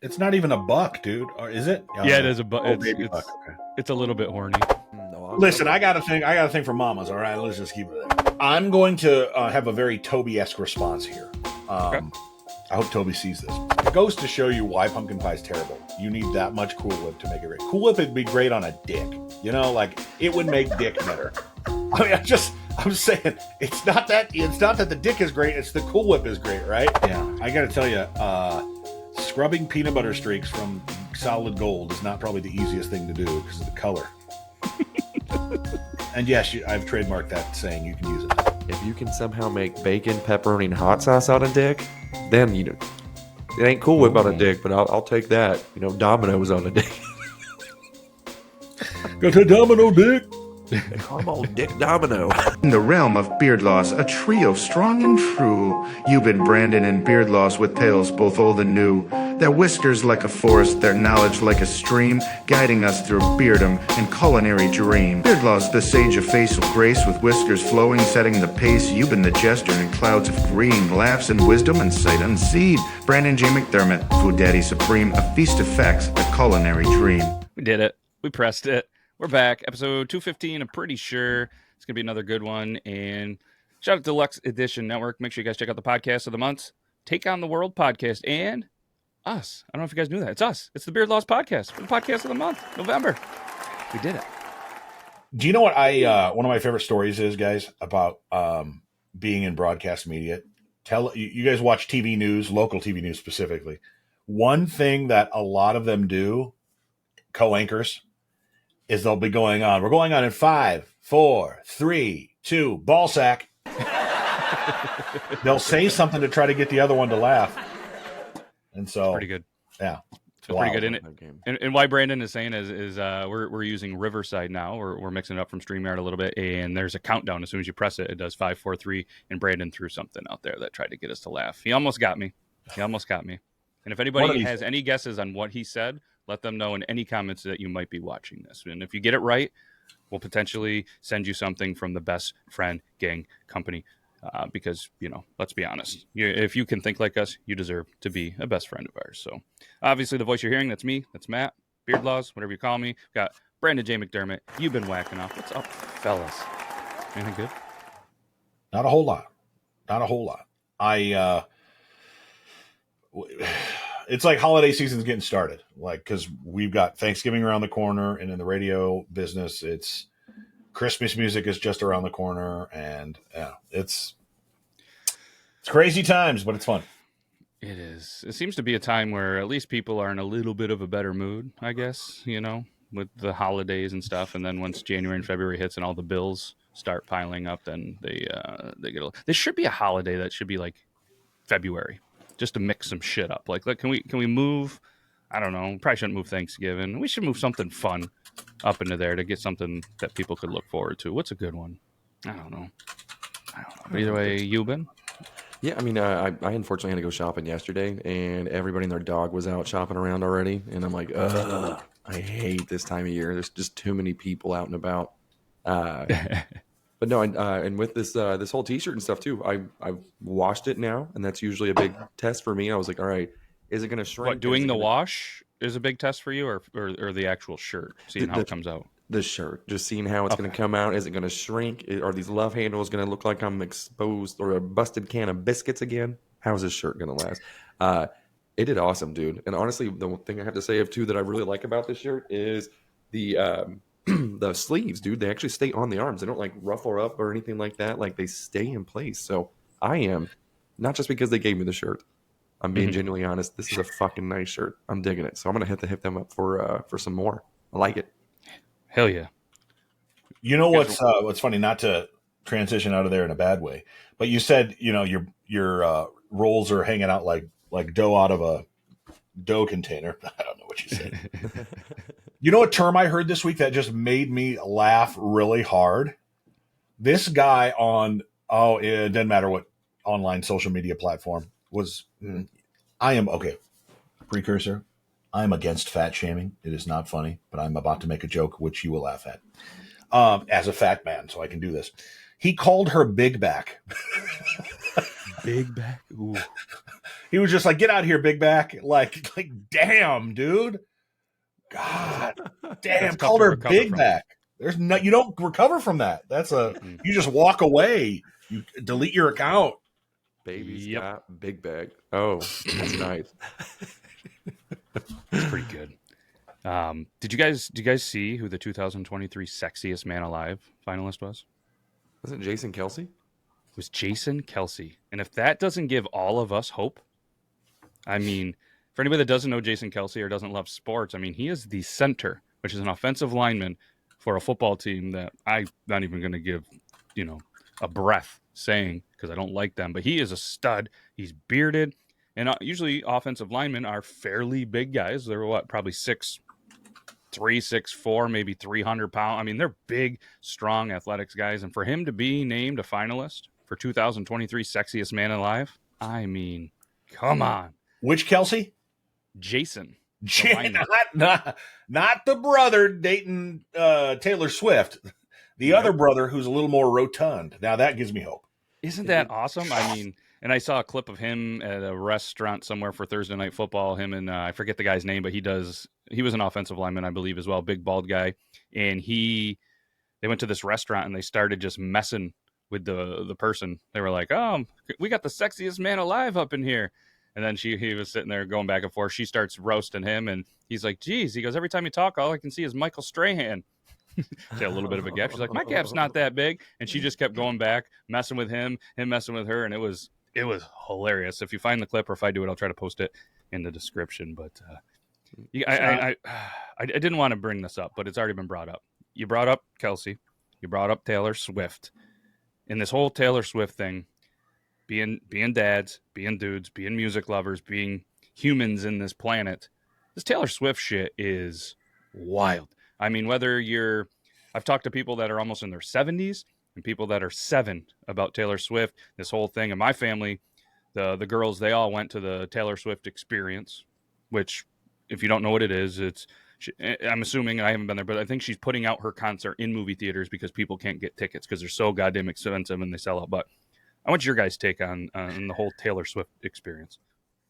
It's not even a buck, dude. Or is it? Yeah, it is a buck. Oh, baby buck. Okay. It's a little bit horny. No, listen, I got a thing for mamas. All right, let's just keep it there. I'm going to have a very Toby-esque response here. Okay. I hope Toby sees this. It goes to show you why pumpkin pie is terrible. You need that much Cool Whip to make it great. Cool Whip would be great on a dick. You know, like it would make dick better. I mean, I'm saying it's not that the dick is great. It's the Cool Whip is great, right? Yeah. I got to tell you, scrubbing peanut butter streaks from solid gold is not probably the easiest thing to do because of the color. And yes, I've trademarked that saying. You can use it. If you can somehow make bacon, pepperoni, and hot sauce on a dick, then it ain't Cool Whip on a dick, but I'll take that. Domino's on a dick. Got a domino dick. Come on, Dick Domino. In the realm of beard loss, a trio strong and true. Yuban, Brandon, and beard loss with tales both old and new. Their whiskers like a forest, their knowledge like a stream, guiding us through beardom and culinary dream. Beard loss, the sage of facial grace, with whiskers flowing, setting the pace. Yuban, the jester in clouds of green, laughs and wisdom and sight unseen. Brandon J McDermott, food daddy supreme, a feast of facts, a culinary dream. We did it. We pressed it. We're back. Episode 215. I'm pretty sure it's going to be another good one. And shout out to Deluxe Edition Network. Make sure you guys check out the podcast of the month. Take on the World podcast and us. I don't know if you guys knew that. It's us. It's the Beard Loss podcast for the podcast of the month, November. We did it. Do you know what one of my favorite stories is, guys, about being in broadcast media? You guys watch TV news, local TV news specifically. One thing that a lot of them do, co-anchors, is they'll be going on. We're going on in 5, 4, 3, 2, ball sack. They'll say something to try to get the other one to laugh. And so, pretty good. Yeah. It's pretty good in it. And why Brandon is saying is we're using Riverside now. We're mixing it up from StreamYard a little bit, and there's a countdown. As soon as you press it, it does 5, 4, 3. And Brandon threw something out there that tried to get us to laugh. He almost got me. And if anybody has any guesses on what he said, let them know in any comments that you might be watching this. And if you get it right, we'll potentially send you something from the Best Friend Gang Company. Because, let's be honest. If you can think like us, you deserve to be a best friend of ours. So, obviously, the voice you're hearing, that's me. That's Matt. Beard Laws, whatever you call me. We've got Brandon J McDermott. Yuban Whakinov. What's up, fellas? Anything good? Not a whole lot. It's like holiday season's getting started. Like, because we've got Thanksgiving around the corner, and in the radio business, it's Christmas music is just around the corner, and it's crazy times, but it's fun. It is. It seems to be a time where at least people are in a little bit of a better mood, I guess, with the holidays and stuff. And then once January and February hits and all the bills start piling up, then they get there should be a holiday that should be like February, just to mix some shit up. Like can we move? I don't know. Probably shouldn't move Thanksgiving. We should move something fun up into there to get something that people could look forward to. What's a good one? I don't know. But either way, Yuban? Yeah, I mean, I unfortunately had to go shopping yesterday, and everybody and their dog was out shopping around already. And I'm like, ugh, I hate this time of year. There's just too many people out and about. But no, and with this whole T-shirt and stuff too, I've washed it now, and that's usually a big test for me. I was like, all right, is it going to shrink? What, doing the wash is a big test for you, or the actual shirt, seeing how it comes out? The shirt, just seeing how it's going to come out. Is it going to shrink? Are these love handles going to look like I'm exposed or a busted can of biscuits again? How's this shirt going to last? It did awesome, dude. And honestly, the one thing I have to say of too that I really like about this shirt is the the sleeves, dude. They actually stay on the arms. They don't like ruffle up or anything like that. Like they stay in place. So I am, not just because they gave me the shirt, I'm being genuinely honest. This is a fucking nice shirt. I'm digging it. So I'm gonna have to hit them up for some more. I like it. Hell yeah. You know what's funny? Not to transition out of there in a bad way, but you said your rolls are hanging out like dough out of a dough container. I don't know what you said. You know a term I heard this week that just made me laugh really hard? This guy on it doesn't matter what online social media platform was. Precursor. I am against fat shaming. It is not funny, but I'm about to make a joke which you will laugh at. As a fat man, so I can do this. He called her Big Back. Big Back? Ooh. He was just like, "Get out of here, big back!" Like, damn, dude. God, damn, called her big back. There's no, you don't recover from that. That's you just walk away. You delete your account. Baby's got big bag. Oh, that's nice. It's pretty good. Did you guys see who the 2023 Sexiest Man Alive finalist was? Was it Jason Kelce? It was Jason Kelce. And if that doesn't give all of us hope, I mean, for anybody that doesn't know Jason Kelce or doesn't love sports, I mean, he is the center, which is an offensive lineman for a football team that I'm not even going to give, a breath saying because I don't like them. But he is a stud. He's bearded. And usually offensive linemen are fairly big guys. They're probably 6'3", 6'4", maybe 300 pounds. I mean, they're big, strong athletics guys. And for him to be named a finalist for 2023 Sexiest Man Alive, I mean, come on. Which Kelce? Jason. Not the brother dating Taylor Swift. The other brother who's a little more rotund. Now that gives me hope. Isn't that awesome? I mean, and I saw a clip of him at a restaurant somewhere for Thursday Night Football. Him and I forget the guy's name, but he was an offensive lineman, I believe, as well. Big bald guy. And they went to this restaurant and they started just messing with the person. They were like, "Oh, we got the sexiest man alive up in here." And then he was sitting there going back and forth. She starts roasting him, and he's like, "Geez," he goes, "every time you talk, all I can see is Michael Strahan." She had a little bit of a gap. She's like, "My gap's not that big," and she just kept going back, messing with him messing with her, and it was hilarious. If you find the clip, or if I do it, I'll try to post it in the description. But I didn't want to bring this up, but it's already been brought up. You brought up Kelce, you brought up Taylor Swift, and this whole Taylor Swift thing. Being dads, being dudes, being music lovers, being humans in this planet, this Taylor Swift shit is wild. I mean, I've talked to people that are almost in their 70s and people that are 7 about Taylor Swift, this whole thing. And my family, the girls, they all went to the Taylor Swift experience, which, if you don't know what it is, I'm assuming, I haven't been there, but I think she's putting out her concert in movie theaters because people can't get tickets because they're so goddamn expensive and they sell out. But I want your guys' take on the whole Taylor Swift experience.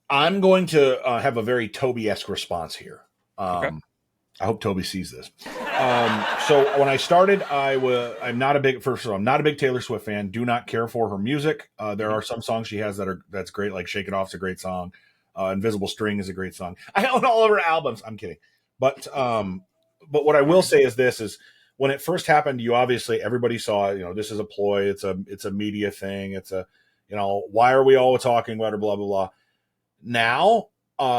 I'm going to have a very Toby-esque response here. Okay. I hope Toby sees this. So when I started, I'm not a big Taylor Swift fan. Do not care for her music. There are some songs she has that's great, like "Shake It Off" is a great song. "Invisible String" is a great song. I own all of her albums. I'm kidding, but what I will say is this: is when it first happened, everybody saw it. This is a ploy. It's a media thing. It's why are we all talking about her? Blah blah blah. Now,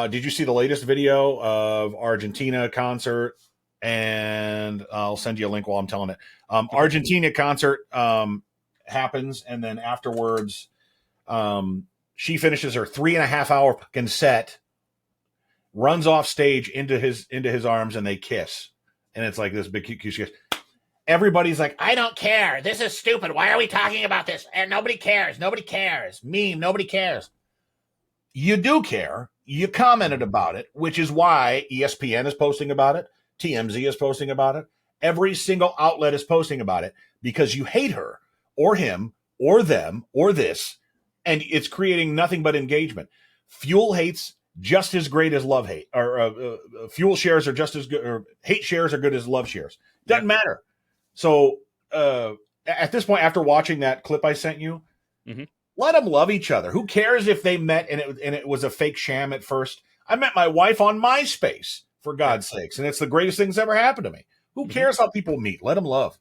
did you see the latest video of Argentina concert? And I'll send you a link while I'm telling it. Argentina concert happens, and then afterwards, she finishes her 3.5 hour fucking set, runs off stage into his arms, and they kiss. And it's like this big cute kiss. Everybody's like, "I don't care. This is stupid. Why are we talking about this? And nobody cares. Nobody cares. Meme. Nobody cares." You do care. You commented about it, which is why ESPN is posting about it. TMZ is posting about it. Every single outlet is posting about it because you hate her or him or them or this, and it's creating nothing but engagement. Fuel hates just as great as love hate, or fuel shares are just as good, or hate shares are good as love shares. Doesn't matter. So at this point, after watching that clip I sent you, let them love each other. Who cares if they met and it was a fake sham at first? I met my wife on MySpace, for God's sakes, and it's the greatest thing that's ever happened to me. Who cares how people meet? Let them love.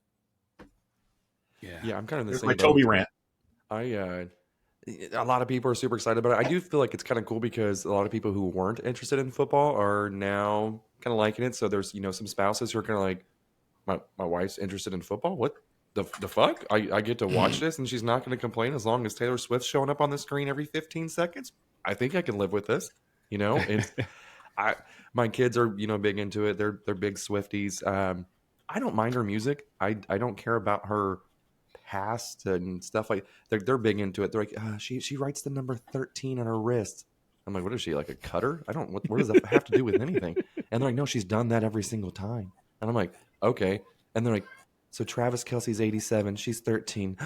Yeah, I'm kind of the same. My Toby rant. A lot of people are super excited about it. I do feel like it's kind of cool because a lot of people who weren't interested in football are now kind of liking it. So there's some spouses who are kind of like, my wife's interested in football. What the fuck? I get to watch this, and she's not going to complain as long as Taylor Swift's showing up on the screen every 15 seconds. I think I can live with this. It's, my kids are big into it. They're big Swifties. I don't mind her music. I don't care about her past and stuff like. They're big into it. They're like, she writes the number 13 on her wrist. I'm like, what is she, like a cutter? I don't. What does that have to do with anything? And they're like, no, she's done that every single time. And I'm like, okay. And they're like, so Travis Kelce's 87, she's 13.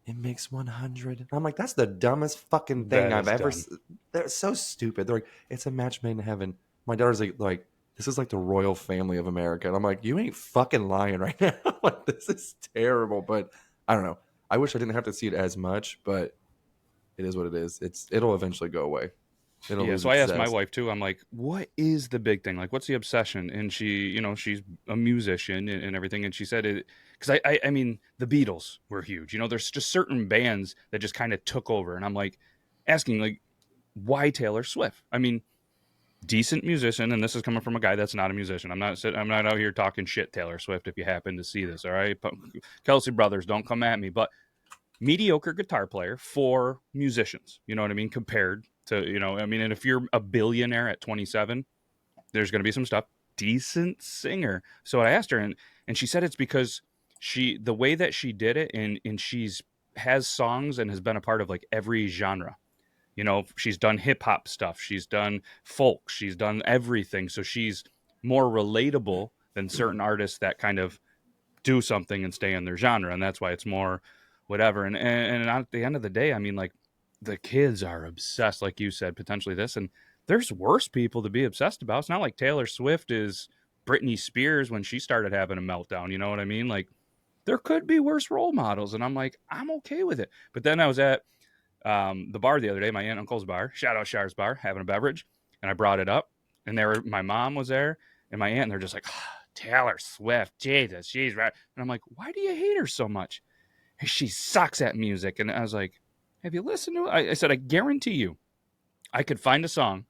It makes 100. I'm like, that's the dumbest fucking thing That I've is ever. dumb. They're so stupid. They're like, it's a match made in heaven. My daughter's like, this is like the royal family of America. And I'm like, you ain't fucking lying right now. Like, this is terrible. But I don't know. I wish I didn't have to see it as much, but it is what it is. It'll eventually go away. It'll lose So I its asked my zest. wife too. I'm like, what is the big thing? Like, what's the obsession? And she, she's a musician and everything. And she said it because I mean, the Beatles were huge. There's just certain bands that just kind of took over. And I'm like, asking like, why Taylor Swift? I mean, decent musician, and this is coming from a guy that's not a musician. I'm not out here talking shit, Taylor Swift. If you happen to see this, all right, Kelce brothers, don't come at me. But mediocre guitar player for musicians. You know what I mean? Compared to, and if you're a billionaire at 27, there's going to be some stuff. Decent singer. So I asked her, and she said it's because the way that she did it, and she's has songs and has been a part of like every genre. She's done hip hop stuff. She's done folk. She's done everything. So she's more relatable than certain artists that kind of do something and stay in their genre. And that's why it's more whatever. And at the end of the day, I mean, like, the kids are obsessed, like you said, potentially this. And there's worse people to be obsessed about. It's not like Taylor Swift is Britney Spears when she started having a meltdown. You know what I mean? Like, there could be worse role models. And I'm like, I'm okay with it. But then I was at the bar the other day, my aunt and uncle's bar, shout out Shar's bar, having a beverage. And I brought it up. And my mom was there and my aunt, and they're just like, Taylor Swift, Jesus, she's right. And I'm like, why do you hate her so much? She sucks at music. And I was like, have you listened to it? I said, I guarantee you, I could find a song,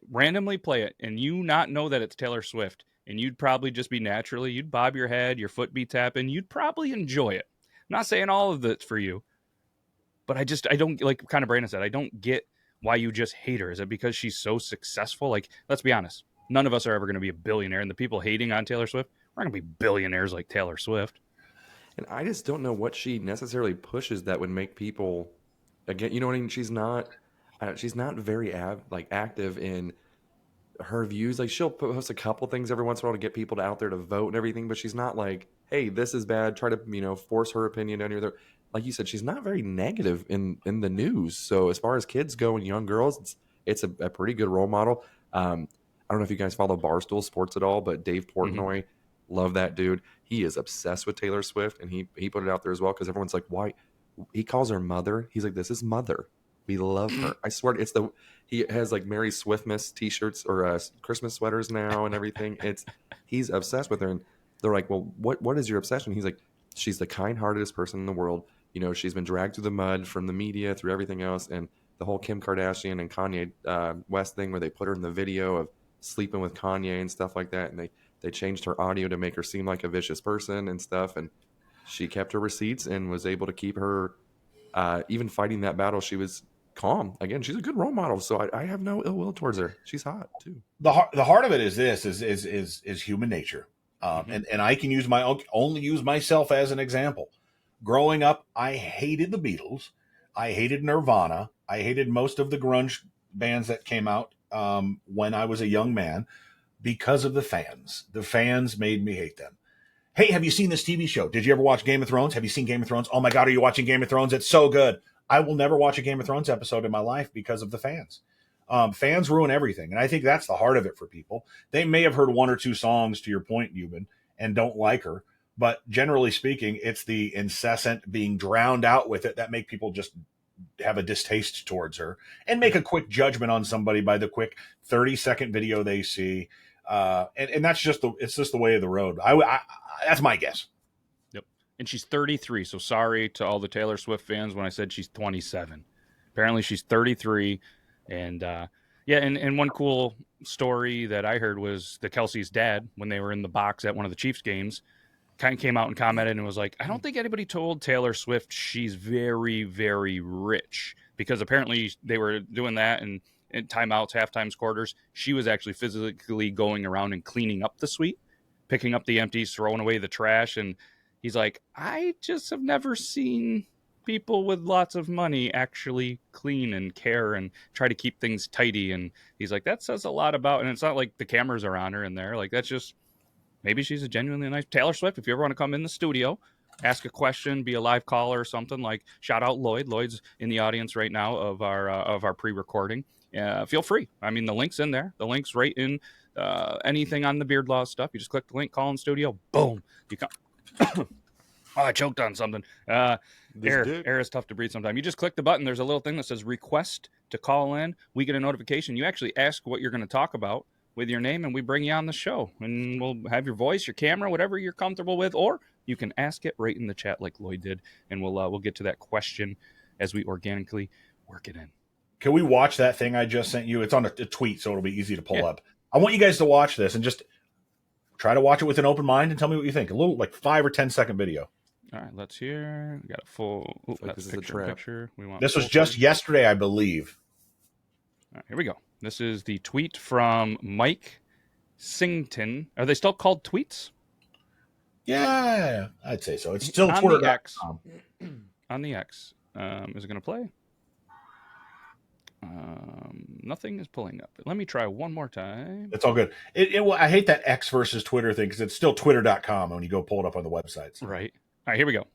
randomly play it, and you not know that it's Taylor Swift. And you'd probably just be you'd bob your head, your foot be tapping. You'd probably enjoy it. I'm not saying all of it's for you, but I don't, like kind of Brandon said, I don't get why you just hate her. Is it because she's so successful? Like, let's be honest. None of us are ever going to be a billionaire. And the people hating on Taylor Swift, we're going to be billionaires like Taylor Swift. And I just don't know what she necessarily pushes that would make people, again, you know what I mean? She's not very active in her views. Like, she'll post a couple things every once in a while to get people out there to vote and everything, but she's not like, hey, this is bad. Try to, force her opinion down here. Like you said, she's not very negative in the news. So as far as kids go and young girls, it's a pretty good role model. I don't know if you guys follow Barstool Sports at all, but Dave Portnoy, love that dude. He is obsessed with Taylor Swift, and he put it out there as well because everyone's like, why? He calls her mother. He's like, this is mother. We love her. I swear, he has like Merry Swiftmas t-shirts or Christmas sweaters now and everything. He's obsessed with her, and they're like, well, what is your obsession? He's like, she's the kind-heartedest person in the world. She's been dragged through the mud from the media, through everything else, and the whole Kim Kardashian and Kanye West thing where they put her in the video of sleeping with Kanye and stuff like that, and they changed her audio to make her seem like a vicious person and stuff, and she kept her receipts and was able to keep her even fighting that battle. She was calm. Again, she's a good role model, so I have no ill will towards her. She's hot too. The heart of it is human nature, and I can only use myself as an example. Growing up, I hated the Beatles, I hated Nirvana, I hated most of the grunge bands that came out when I was a young man because of the fans. The fans made me hate them. Hey, have you seen this TV show? Did you ever watch Game of Thrones? Have you seen Game of Thrones? Oh my God, are you watching Game of Thrones? It's so good. I will never watch a Game of Thrones episode in my life because of the fans. Fans ruin everything. And I think that's the heart of it for people. They may have heard one or two songs, to your point, Yuban, and don't like her. But generally speaking, it's the incessant being drowned out with it that make people just have a distaste towards her and make a quick judgment on somebody by the quick 30-second video they see. And that's just the way of the road. That's my guess. Yep. And she's 33. So sorry to all the Taylor Swift fans when I said she's 27. Apparently she's 33. And and one cool story that I heard was the Kelce's dad, when they were in the box at one of the Chiefs games, kind of came out and commented and was like, I don't think anybody told Taylor Swift she's very, very rich, because apparently they were doing that and in timeouts, halftimes, quarters. She was actually physically going around and cleaning up the suite, picking up the empties, throwing away the trash. And he's like, I just have never seen people with lots of money actually clean and care and try to keep things tidy. And he's like, that says a lot about, and it's not like the cameras are on her in there. Like, that's just, maybe she's a genuinely nice Taylor Swift. If you ever want to come in the studio, ask a question, be a live caller or something, like shout out Lloyd. Lloyd's in the audience right now of our pre-recording. Feel free. I mean, the link's in there. The link's right in anything on the Beard Laws stuff. You just click the link, call in studio, boom. You come. Oh, I choked on something. Air is tough to breathe sometimes. You just click the button. There's a little thing that says request to call in. We get a notification. You actually ask what you're going to talk about with your name, and we bring you on the show. And we'll have your voice, your camera, whatever you're comfortable with, or you can ask it right in the chat like Lloyd did, and we'll get to that question as we organically work it in. Can we watch that thing I just sent you? It's on a tweet, so it'll be easy to pull up. I want you guys to watch this and just try to watch it with an open mind and tell me what you think. A little, like 5 or 10 second video. All right, let's hear. We got a full. That's picture. We want. This was just yesterday, I believe. All right, here we go. This is the tweet from Mike Sington. Are they still called tweets? Yeah, I'd say so. It's still Twitter.com. On the X. Is it going to play? Nothing is pulling up. Let me try one more time. It's all good. I hate that X versus Twitter thing because it's still Twitter.com when you go pull it up on the websites. Right. All right, here we go.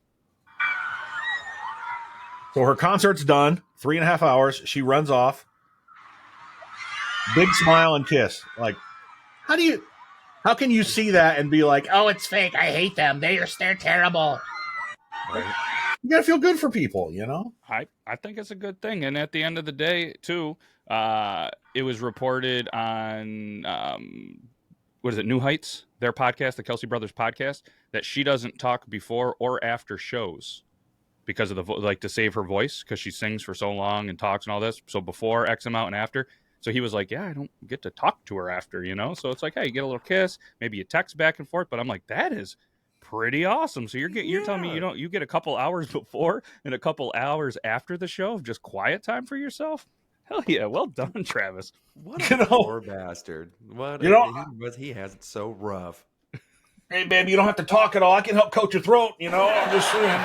So her concert's done. 3.5 hours. She runs off. Big smile and kiss. Like, how can you see that and be like, oh, it's fake. I hate them. They're terrible. Right. You gotta feel good for people, you know? I think it's a good thing. And at the end of the day, too, it was reported on what is it, New Heights, their podcast, the Kelce Brothers podcast, that she doesn't talk before or after shows because of to save her voice, because she sings for so long and talks and all this. So before X amount and after. So he was like, yeah, I don't get to talk to her after, you know? So it's like, hey, you get a little kiss, maybe you text back and forth. But I'm like, that is pretty awesome. So you're telling me you get a couple hours before and a couple hours after the show of just quiet time for yourself? Hell yeah. Well done, Travis. What a poor bastard. He has it so rough. Hey, baby, you don't have to talk at all. I can help coat your throat, you know? I'm just saying.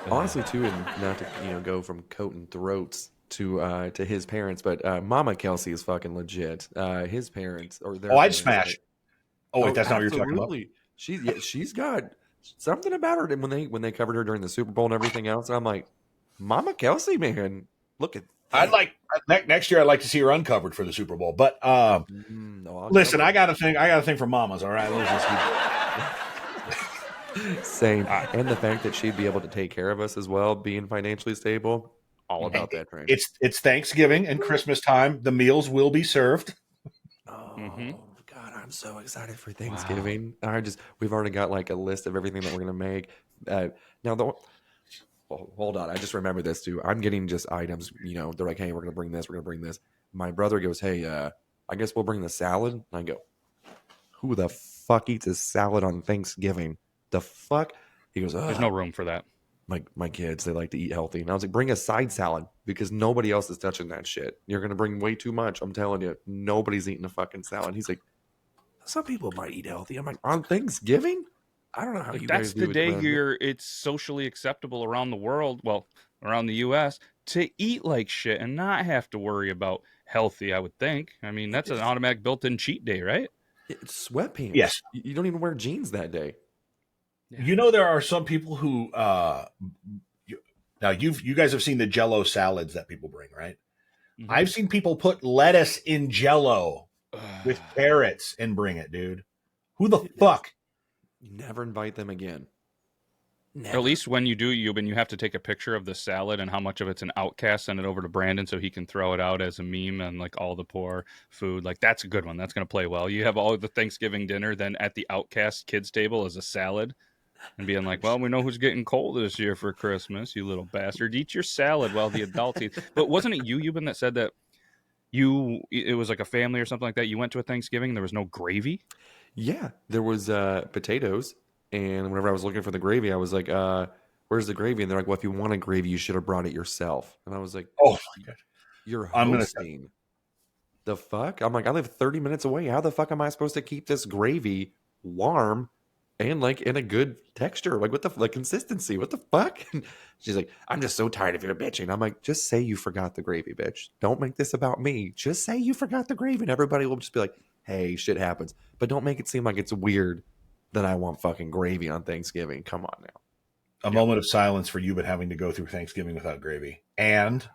Honestly, too, and not to go from coating throats to his parents, but Mama Kelce is fucking legit. His parents or their I'd smash. Oh wait, that's not what you're talking about. She's got something about her. And when they covered her during the Super Bowl and everything else, and I'm like, Mama Kelce, man, look at. Next year. I'd like to see her uncovered for the Super Bowl. But listen, I got a thing for mamas. All right, same. And the fact that she'd be able to take care of us as well, being financially stable. All about that train. It's Thanksgiving and Christmas time. The meals will be served. Oh God, I'm so excited for Thanksgiving. Wow. We've already got like a list of everything that we're gonna make. Hold on, I just remember this too. I'm getting just items. They're like, hey, we're gonna bring this. We're gonna bring this. My brother goes, hey, I guess we'll bring the salad. And I go, who the fuck eats a salad on Thanksgiving? The fuck? He goes, there's no room for that. My kids, they like to eat healthy. And I was like, bring a side salad because nobody else is touching that shit. You're going to bring way too much. I'm telling you, nobody's eating a fucking salad. He's like, some people might eat healthy. I'm like, on Thanksgiving? I don't know how you guys do it. That's the day it's socially acceptable around the world, well, around the U.S., to eat like shit and not have to worry about healthy, I would think. I mean, that's an automatic built-in cheat day, right? It's sweatpants. Yes. You don't even wear jeans that day. Yeah. There are some people who now you guys have seen the Jell-O salads that people bring, right? Mm-hmm. I've seen people put lettuce in Jell-O with carrots and bring it, dude. Who the fuck? Never invite them again. Or at least when you do, Yuban, you have to take a picture of the salad and how much of it's an outcast, send it over to Brandon so he can throw it out as a meme and like all the poor food. Like that's a good one. That's going to play well. You have all the Thanksgiving dinner, then at the outcast kids table is a salad. And being like, well, we know who's getting cold this year for Christmas, you little bastard. Eat your salad while the adults eat. But wasn't it you, Yuban, that said that it was like a family or something like that? You went to a Thanksgiving, there was no gravy? Yeah, there was potatoes. And whenever I was looking for the gravy, I was like, where's the gravy? And they're like, well, if you want a gravy, you should have brought it yourself. And I was like, oh, my God. You're hosting. The fuck? I'm like, I live 30 minutes away. How the fuck am I supposed to keep this gravy warm? And like in a good texture, like what the consistency? What the fuck? And she's like, I'm just so tired of your bitching. I'm like, just say you forgot the gravy, bitch. Don't make this about me. Just say you forgot the gravy, and everybody will just be like, hey, shit happens. But don't make it seem like it's weird that I want fucking gravy on Thanksgiving. Come on now. A moment of silence for Yuban having to go through Thanksgiving without gravy. And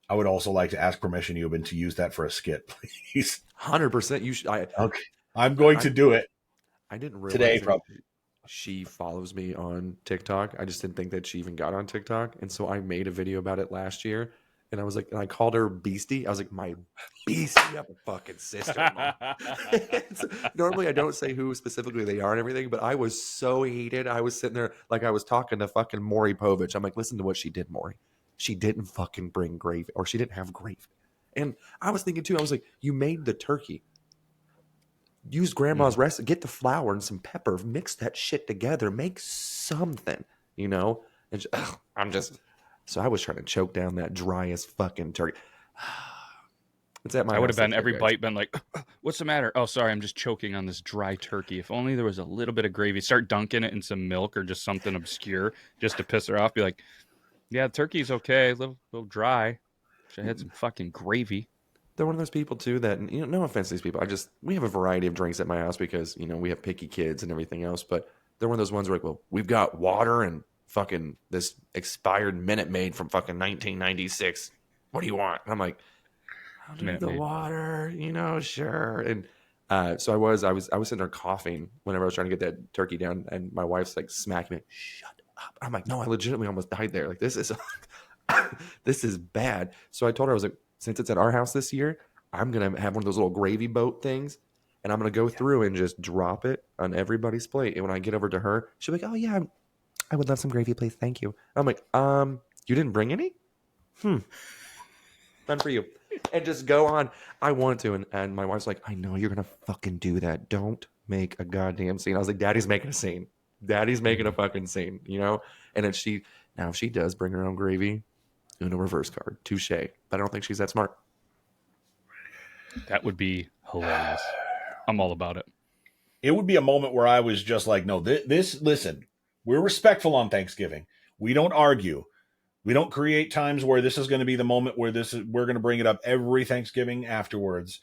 I would also like to ask permission, Yuban, to use that for a skit, please. 100%. You should. Okay. I'm going to do it. I didn't realize today, probably. She follows me on TikTok. I just didn't think that she even got on TikTok. And so I made a video about it last year. And I was like, and I called her Beastie. I was like, my Beastie of a fucking sister. Normally I don't say who specifically they are and everything, but I was so heated. I was sitting there like I was talking to fucking Maury Povich. I'm like, listen to what she did, Maury. She didn't fucking bring gravy, or she didn't have gravy. And I was thinking too, I was like, you made the turkey. Use grandma's recipe, get the flour and some pepper, mix that shit together, make something, you know? And so I was trying to choke down that dry as fucking turkey. It's at my I would have been every guys. bite been like, what's the matter? Oh, sorry, I'm just choking on this dry turkey. If only there was a little bit of gravy. Start dunking it in some milk or just something obscure just to piss her off. Be like, yeah, turkey's okay, a little dry. Should have had some fucking gravy. They're one of those people too that, you know, no offense to these people. We have a variety of drinks at my house because, you know, we have picky kids and everything else, but they're one of those ones where like, well, we've got water and fucking this expired Minute Maid from fucking 1996. What do you want? And I'm like, I'll drink the water, you know, sure. And so I was sitting there coughing whenever I was trying to get that turkey down, and my wife's like smacking me, shut up. I'm like, no, I legitimately almost died there. Like, this is this is bad. So I told her, I was like, since it's at our house this year, I'm going to have one of those little gravy boat things, and I'm going to go through and just drop it on everybody's plate. And when I get over to her, she'll be like, oh, yeah, I would love some gravy, please. Thank you. I'm like, you didn't bring any? Done for you. And just go on. I want to. And my wife's like, I know you're going to fucking do that. Don't make a goddamn scene. I was like, Daddy's making a scene. Daddy's making a fucking scene, you know? And then if she does bring her own gravy, Uno reverse card. Touche. But I don't think she's that smart. That would be hilarious. I'm all about it. It would be a moment where I was just like, no, listen, we're respectful on Thanksgiving. We don't argue. We don't create times where this is going to be the moment where we're going to bring it up every Thanksgiving afterwards.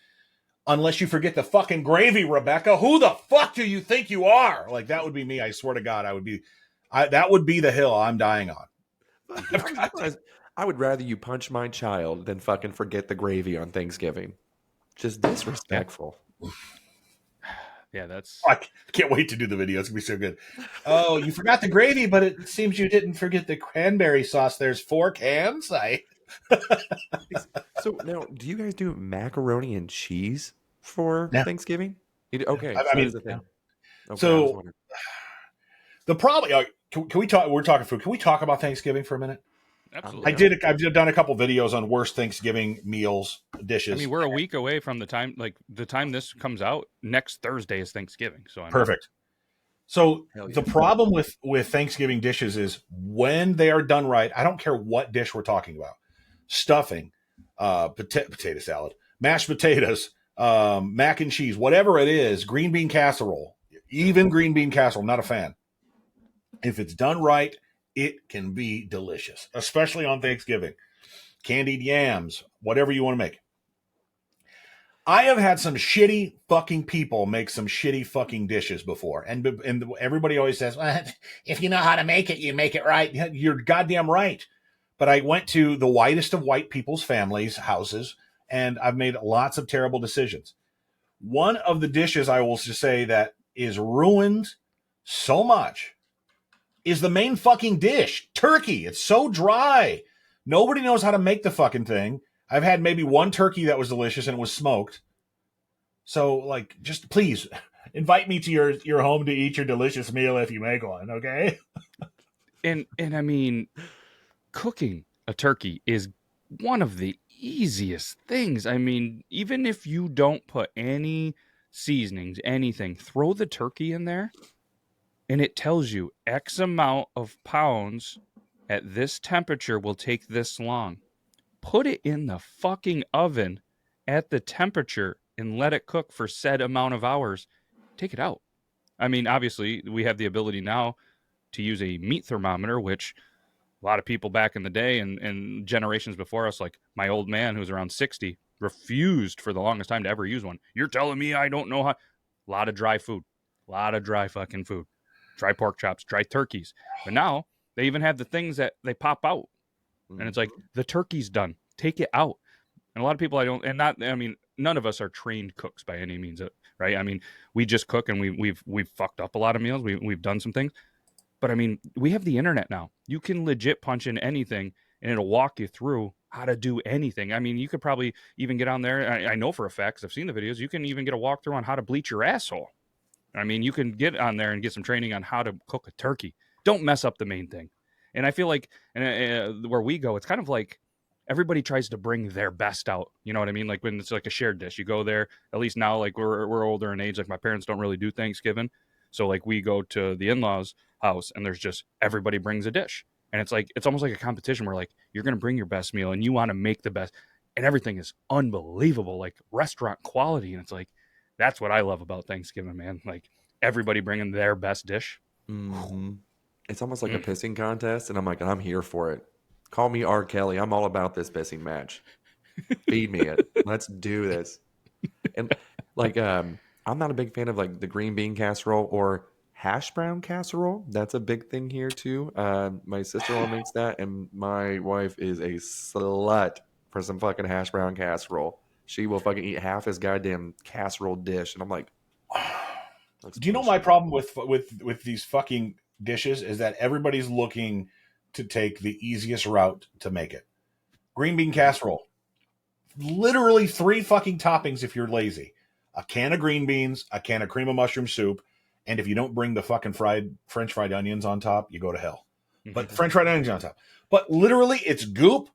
Unless you forget the fucking gravy, Rebecca. Who the fuck do you think you are? Like, that would be me. I swear to God, that would be the hill I'm dying on. I would rather you punch my child than fucking forget the gravy on Thanksgiving. Just disrespectful. Yeah, that's... I can't wait to do the video. It's going to be so good. Oh, you forgot the gravy, but it seems you didn't forget the cranberry sauce. There's 4 cans. So now, do you guys do macaroni and cheese for Thanksgiving? Okay. I mean, the thing. Okay, so the problem, can we talk? We're talking food. Can we talk about Thanksgiving for a minute? Absolutely. I've done a couple videos on worst Thanksgiving meals, dishes. I mean, we're a week away from the time this comes out. Next Thursday is Thanksgiving. So perfect. So the problem with Thanksgiving dishes is when they are done right, I don't care what dish we're talking about. Stuffing, potato salad, mashed potatoes, mac and cheese, whatever it is, green bean casserole, even green bean casserole, not a fan. If it's done right, it can be delicious, especially on Thanksgiving. Candied yams, whatever you want to make. I have had some shitty fucking people make some shitty fucking dishes before. And everybody always says, well, if you know how to make it, you make it right. You're goddamn right. But I went to the whitest of white people's families' houses, and I've made lots of terrible decisions. One of the dishes I will just say that is ruined so much is the main fucking dish, turkey. It's so dry. Nobody knows how to make the fucking thing. I've had maybe one turkey that was delicious and it was smoked. So, like, just please invite me to your home to eat your delicious meal if you make one, okay? And I mean, cooking a turkey is one of the easiest things. I mean, even if you don't put any seasonings, anything, throw the turkey in there and it tells you X amount of pounds at this temperature will take this long. Put it in the fucking oven at the temperature and let it cook for said amount of hours. Take it out. I mean, obviously, we have the ability now to use a meat thermometer, which a lot of people back in the day and generations before us, like my old man who's around 60, refused for the longest time to ever use one. You're telling me I don't know how? A lot of dry food. A lot of dry fucking food. Dry pork chops, dry turkeys. But now they even have the things that they pop out. And it's like, the turkey's done. Take it out. And a lot of people none of us are trained cooks by any means, right? I mean, we just cook and we've fucked up a lot of meals. We've done some things. But I mean, we have the internet now. You can legit punch in anything and it'll walk you through how to do anything. I mean, you could probably even get on there. I know for a fact, 'cause I've seen the videos, you can even get a walkthrough on how to bleach your asshole. I mean, you can get on there and get some training on how to cook a turkey. Don't mess up the main thing. And I feel like where we go, it's kind of like everybody tries to bring their best out. You know what I mean? Like when it's like a shared dish, you go there, at least now, like we're older in age, like my parents don't really do Thanksgiving. So like we go to the in-laws house and there's just everybody brings a dish. And it's like, it's almost like a competition where like, you're going to bring your best meal and you want to make the best, and everything is unbelievable, like restaurant quality. And it's like, that's what I love about Thanksgiving, man. Like everybody bringing their best dish. Mm-hmm. It's almost like a pissing contest. And I'm like, I'm here for it. Call me R. Kelly. I'm all about this pissing match. Feed me it. Let's do this. And like, I'm not a big fan of like the green bean casserole or hash brown casserole. That's a big thing here too. My sister-in-law makes that, and my wife is a slut for some fucking hash brown casserole. She will fucking eat half his goddamn casserole dish, and I'm like, do you know my problem with these fucking dishes is that everybody's looking to take the easiest route to make it. Green bean casserole, literally 3 fucking toppings if you're lazy: a can of green beans, a can of cream of mushroom soup, and if you don't bring the fucking French fried onions on top, you go to hell. But French fried onions on top. But literally, it's goop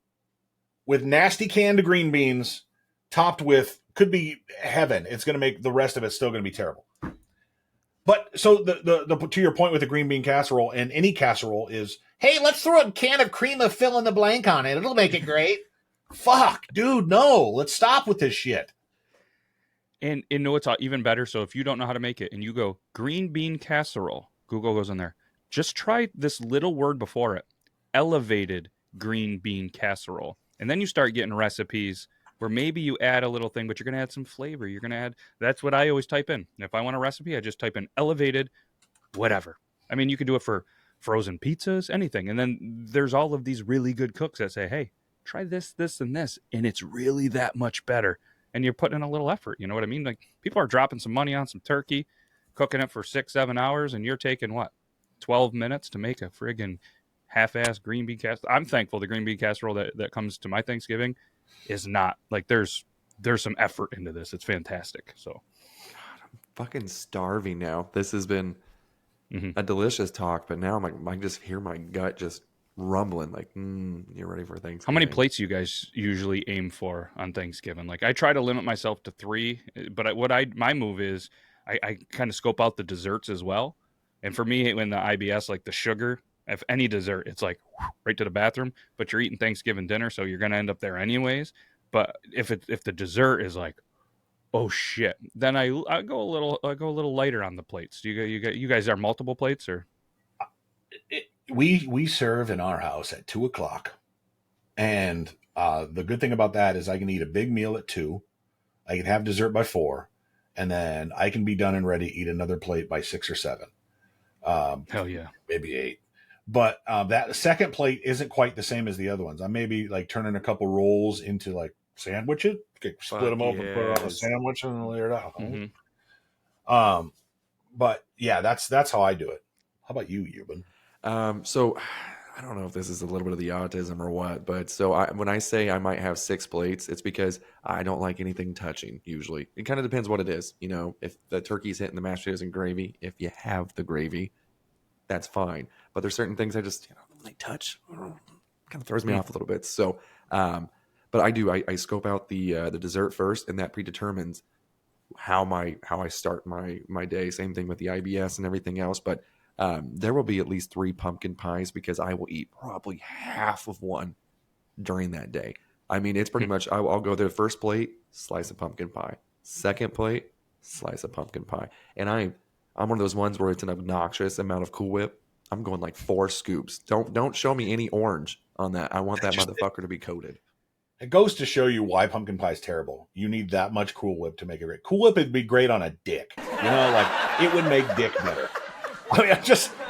with nasty canned green beans topped with, could be heaven. It's going to make the rest of it still going to be terrible. But so the to your point with the green bean casserole and any casserole is, hey, let's throw a can of cream of fill in the blank on it. It'll make it great. Fuck, dude, no. Let's stop with this shit. And know it's even better. So if you don't know how to make it and you go green bean casserole, Google goes in there. Just try this little word before it, elevated green bean casserole. And then you start getting recipes where maybe you add a little thing, but you're going to add some flavor. You're going to add, that's what I always type in. If I want a recipe, I just type in elevated, whatever. I mean, you can do it for frozen pizzas, anything. And then there's all of these really good cooks that say, hey, try this, this, and this. And it's really that much better. And you're putting in a little effort. You know what I mean? Like people are dropping some money on some turkey, cooking it for 6-7 hours. And you're taking what? 12 minutes to make a friggin' half-ass green bean casserole. I'm thankful the green bean casserole that comes to my Thanksgiving is not like there's some effort into this. It's fantastic. So God, I'm fucking starving now. This has been a delicious talk, but now I'm like, I just hear my gut just rumbling like, you're ready for Thanksgiving. How many plates you guys usually aim for on Thanksgiving? Like I try to limit myself to 3, but my move is I kind of scope out the desserts as well. And for me, when the IBS, like the sugar, if any dessert, it's like right to the bathroom, but you're eating Thanksgiving dinner, so you're going to end up there anyways. But if the dessert is like, oh shit, then I go a little lighter on the plates. Do you guys are multiple plates or? We serve in our house at 2:00, and the good thing about that is I can eat a big meal at 2. I can have dessert by 4, and then I can be done and ready to eat another plate by 6 or 7. Hell yeah, maybe 8. But that second plate isn't quite the same as the other ones. I maybe like turning a couple rolls into like sandwiches, split them open, put it on a sandwich, and layer it out. But yeah, that's how I do it. How about you, Yuban? So I don't know if this is a little bit of the autism or what, but so when I say I might have 6 plates, it's because I don't like anything touching. Usually, it kind of depends what it is. You know, if the turkey's hitting the mashed potatoes and gravy, if you have the gravy, that's fine. But there's certain things I just like touch, kind of throws me off a little bit. So, but I scope out the dessert first, and that predetermines how I start my day. Same thing with the IBS and everything else, but. There will be at least 3 pumpkin pies because I will eat probably half of one during that day. I mean, it's pretty much, I'll go there, first plate, slice of pumpkin pie. Second plate, slice of pumpkin pie. And I'm one of those ones where it's an obnoxious amount of Cool Whip. I'm going like 4 scoops. Don't show me any orange on that. I want that motherfucker to be coated. It goes to show you why pumpkin pie is terrible. You need that much Cool Whip to make it great. Cool Whip would be great on a dick. You know, like it would make dick better. I mean,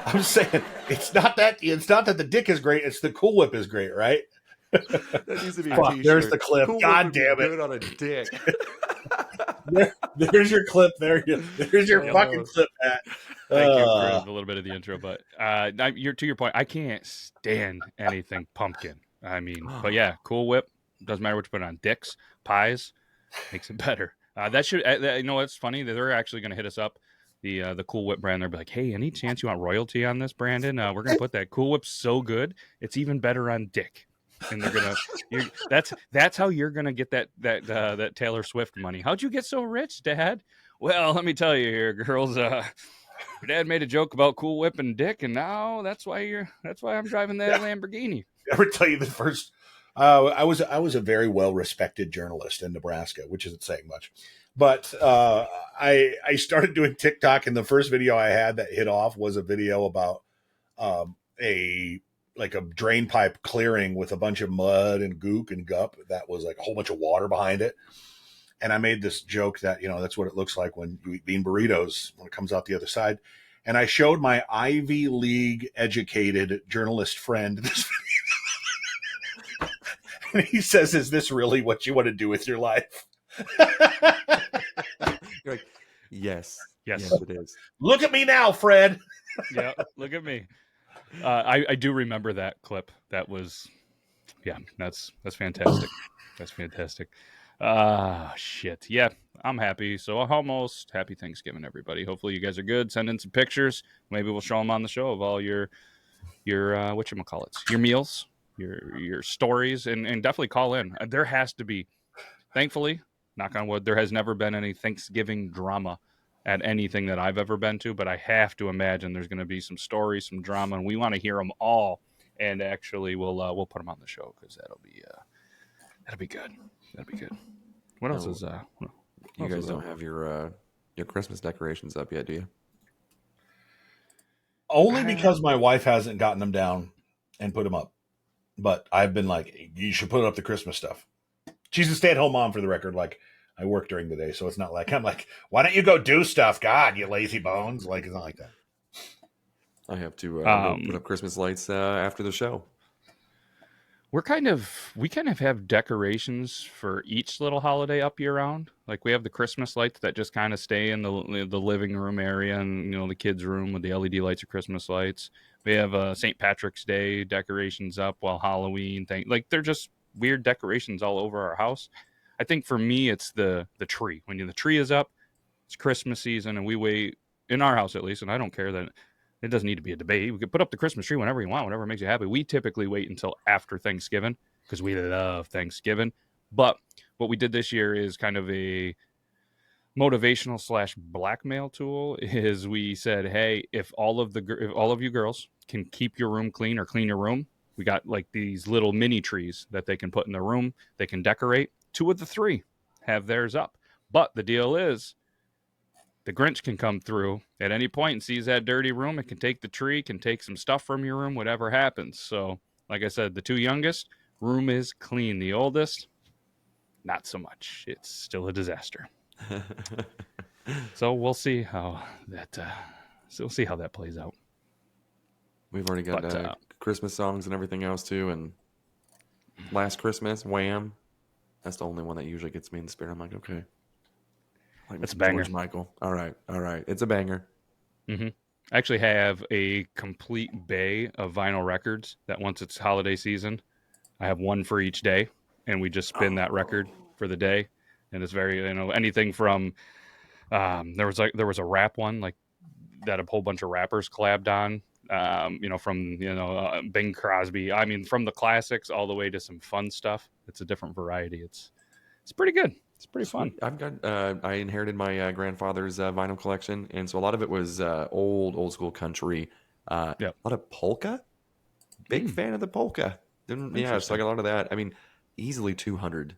I'm saying it's not that the dick is great. It's the Cool Whip is great, right? That needs to be a Fuck, t-shirt. there's the clip. Cool God Whip would damn be it. good on a dick. There's your clip. There's your fucking clip, Pat. Thank you for a little bit of the intro, but to your point, I can't stand anything pumpkin. I mean, but yeah, Cool Whip, doesn't matter what you put on, dicks, pies, makes it better. That should, you know, what's funny that they're actually going to hit us up, the Cool Whip brand. They'll be like, hey, any chance you want royalty on this, Brandon? We're going to put that Cool Whip so good, it's even better on dick. And they're gonna, that's how you're gonna get that Taylor Swift money. How'd you get so rich, Dad? Well, let me tell you here, girls. Your dad made a joke about Cool Whip and dick, and now that's why I'm driving that Lamborghini. Ever tell you the first? I was a very well respected journalist in Nebraska, which isn't saying much, but I started doing TikTok, and the first video I had that hit off was a video about a drain pipe clearing with a bunch of mud and gook and gup. That was like a whole bunch of water behind it. And I made this joke that, you know, that's what it looks like when you eat bean burritos when it comes out the other side. And I showed my Ivy League educated journalist friend this video. And he says, is this really what you want to do with your life? You're like, yes, Yes, it is. Look at me now, Fred. Yeah, look at me. I do remember that clip. That was, yeah, that's fantastic. That's fantastic. Shit. Yeah, I'm happy. So almost happy Thanksgiving, everybody. Hopefully you guys are good. Send in some pictures. Maybe we'll show them on the show of all your whatchamacallits, your meals, your stories, and definitely call in. There has to be, thankfully, knock on wood, there has never been any Thanksgiving drama at anything that I've ever been to, but I have to imagine there's going to be some stories, some drama, and we want to hear them all. And actually, we'll put them on the show because that'll be good. That'll be good. What else is? You guys don't have your Christmas decorations up yet, do you? Only because my wife hasn't gotten them down and put them up. But I've been like, you should put up the Christmas stuff. She's a stay-at-home mom, for the record. Like, I work during the day, so it's not like I'm like, why don't you go do stuff? God, you lazy bones. Like, it's not like that. I have to put up Christmas lights after the show. We kind of have decorations for each little holiday up year round. Like we have the Christmas lights that just kind of stay in the living room area and, you know, the kids' room with the LED lights or Christmas lights. We have St. Patrick's Day decorations up, while Halloween thing, like they're just weird decorations all over our house. I think for me, it's the tree. When the tree is up, it's Christmas season, and we wait, in our house at least, and I don't care that it doesn't need to be a debate. We could put up the Christmas tree whenever you want, whatever makes you happy. We typically wait until after Thanksgiving because we love Thanksgiving. But what we did this year is kind of a motivational / blackmail tool. Is we said, hey, if all of you girls can keep your room clean or clean your room, we got like these little mini trees that they can put in their room. They can decorate. 2 of the 3 have theirs up. But the deal is, the Grinch can come through at any point and sees that dirty room. It can take the tree, can take some stuff from your room, whatever happens. So, like I said, the 2 youngest, room is clean. The oldest, not so much. It's still a disaster. So we'll see how that plays out. We've already got Christmas songs and everything else too. And Last Christmas, Wham! That's the only one that usually gets me in the spirit. I'm like, okay. That's a banger. George Michael. All right. It's a banger. Mm-hmm. I actually have a complete bay of vinyl records that once it's holiday season, I have one for each day, and we just spin that record for the day. And it's very, anything from, there was a rap one, like that a whole bunch of rappers collabed on, from, Bing Crosby. I mean, from the classics all the way to some fun stuff. It's a different variety. It's pretty good. It's pretty fun. I've got, I inherited my grandfather's vinyl collection. And so a lot of it was old school country. A lot of polka. Big fan of the polka. Yeah, so I got a lot of that. I mean, easily 200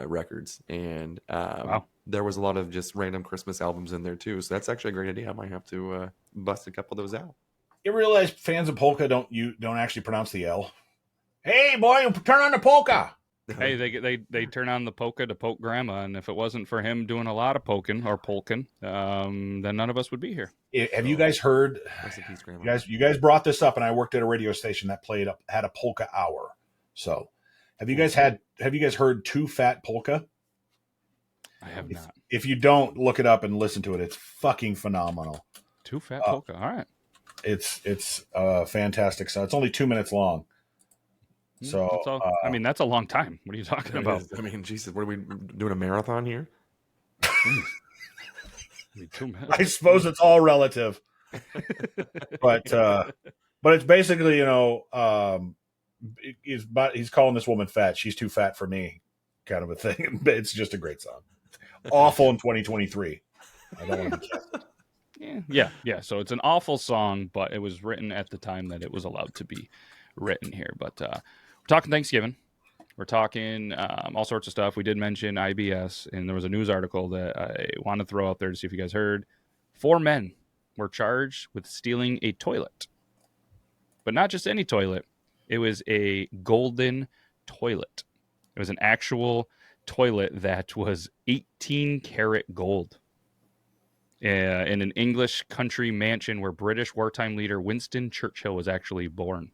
records. And wow. There was a lot of just random Christmas albums in there too. So that's actually a great idea. I might have to bust a couple of those out. You realize fans of polka don't actually pronounce the L? Hey, boy, turn on the polka. Hey, they turn on the polka to poke grandma, and if it wasn't for him doing a lot of poking or polking, then none of us would be here. Have you guys heard? Rest in peace, Grandma. You guys brought this up, and I worked at a radio station that had a polka hour. So, have you guys heard Too Fat Polka? I have not. If you don't, look it up and listen to it. It's fucking phenomenal. Too Fat Polka. All right. It's fantastic. So it's only 2 minutes long. So I mean, that's a long time. What are you talking about? I mean, Jesus, what are we doing, a marathon here? 2 minutes. I suppose it's all relative, but it's basically, he's calling this woman fat. She's too fat for me, kind of a thing. It's just a great song. Awful in 2023. I don't want to be careful. Yeah. So it's an awful song, but it was written at the time that it was allowed to be written here. But we're talking Thanksgiving. We're talking all sorts of stuff. We did mention IBS, and there was a news article that I want to throw out there to see if you guys heard. 4 men were charged with stealing a toilet. But not just any toilet. It was a golden toilet. It was an actual toilet that was 18 karat gold. In an English country mansion where British wartime leader Winston Churchill was actually born.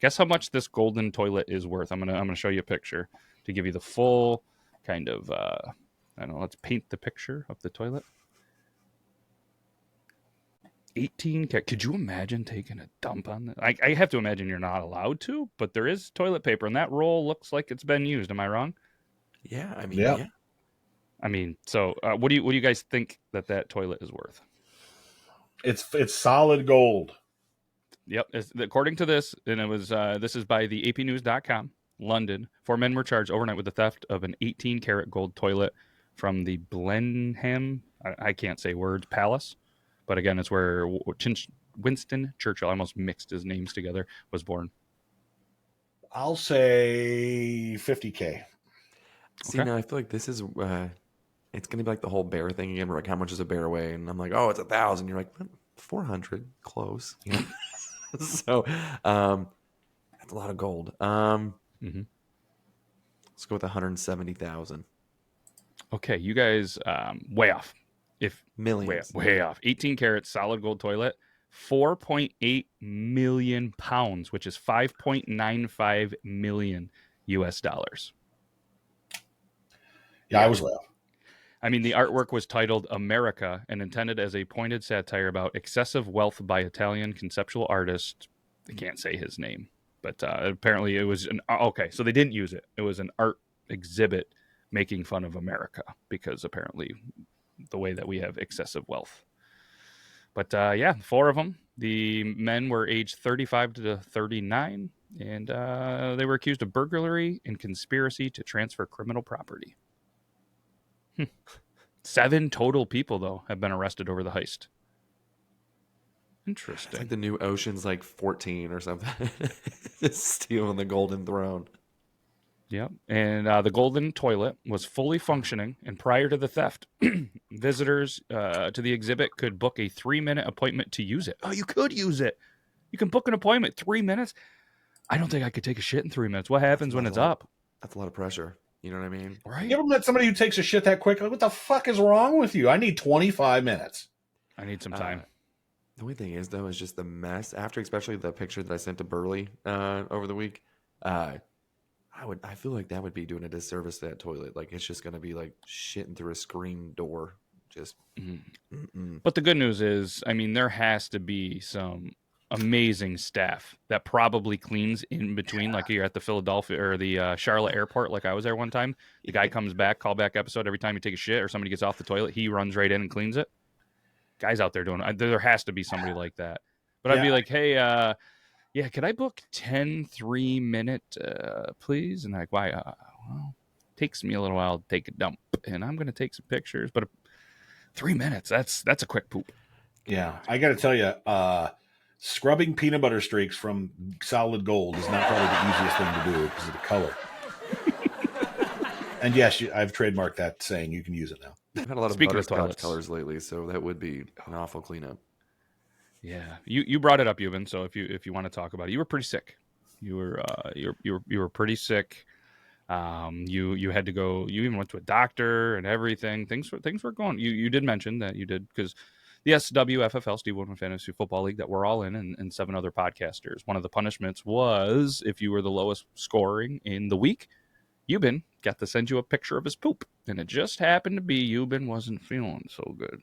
Guess how much this golden toilet is worth? I'm gonna show you a picture to give you the full kind of I don't know. Let's paint the picture of the toilet. 18. Could you imagine taking a dump on that? I have to imagine you're not allowed to, but there is toilet paper, and that roll looks like it's been used. Am I wrong? Yeah, I mean, yeah. I mean, so what do you guys think that toilet is worth? It's solid gold. Yep. According to this, and it was this is by the apnews.com, London. 4 men were charged overnight with the theft of an 18 karat gold toilet from the Blenheim, I can't say words, palace. But again, it's where Winston Churchill, I almost mixed his names together, was born. I'll say 50K. See, now I feel like this is it's going to be like the whole bear thing again. Where like, how much does a bear weigh? And I'm like, oh, it's 1,000. You're like, 400, close. You know? So that's a lot of gold. Let's go with 170,000. Okay, you guys way off. If millions, way off. 18 karat solid gold toilet, 4.8 million pounds, which is 5.95 million US dollars. Yeah, I was way off. I mean, the artwork was titled America and intended as a pointed satire about excessive wealth by Italian conceptual artist. I can't say his name, but apparently it was so they didn't use it. It was an art exhibit making fun of America because apparently the way that we have excessive wealth. But 4 of them. The men were aged 35 to 39, and they were accused of burglary and conspiracy to transfer criminal property. 7 total people, though, have been arrested over the heist. Interesting. It's like the new Ocean's like 14 or something. Just stealing the golden throne. Yep. And the golden toilet was fully functioning, and prior to the theft, visitors to the exhibit could book a 3-minute appointment to use it. Oh, you could use it. You can book an appointment 3 minutes. I don't think I could take a shit in 3 minutes. What happens when it's up? That's a lot of pressure. You know what I mean? Right. You ever met somebody who takes a shit that quick? Like, what the fuck is wrong with you? I need 25 minutes. I need some time. The only thing is, though, is just the mess. After especially the picture that I sent to Burley over the week, I feel like that would be doing a disservice to that toilet. Like, it's just going to be like shitting through a screen door. Just. But the good news is, I mean, there has to be some amazing staff that probably cleans in between, like you're at the Philadelphia or the Charlotte airport, like I was there one time. The guy comes back, callback episode, every time you take a shit or somebody gets off the toilet, he runs right in and cleans it. Guys out there doing it. There has to be somebody like that. But I'd be like, hey, could I book 10 3-minute, please? And like, why? Well, it takes me a little while to take a dump, and I'm going to take some pictures. But 3 minutes, that's a quick poop. Yeah, I got to tell you, scrubbing peanut butter streaks from solid gold is not probably the easiest thing to do because of the color. And yes, I've trademarked that saying. You can use it now. I've had a lot of butterscotch colors lately, so that would be an awful cleanup. Yeah, you brought it up, Yuban. So if you want to talk about it, you were pretty sick. You were pretty sick. You had to go. You even went to a doctor and everything. Things were going. You did mention that you did because the SWFFL Steve Woodman Fantasy Football League that we're all in and 7 other podcasters. One of the punishments was if you were the lowest scoring in the week, Yuban got to send you a picture of his poop, and it just happened to be Yuban wasn't feeling so good.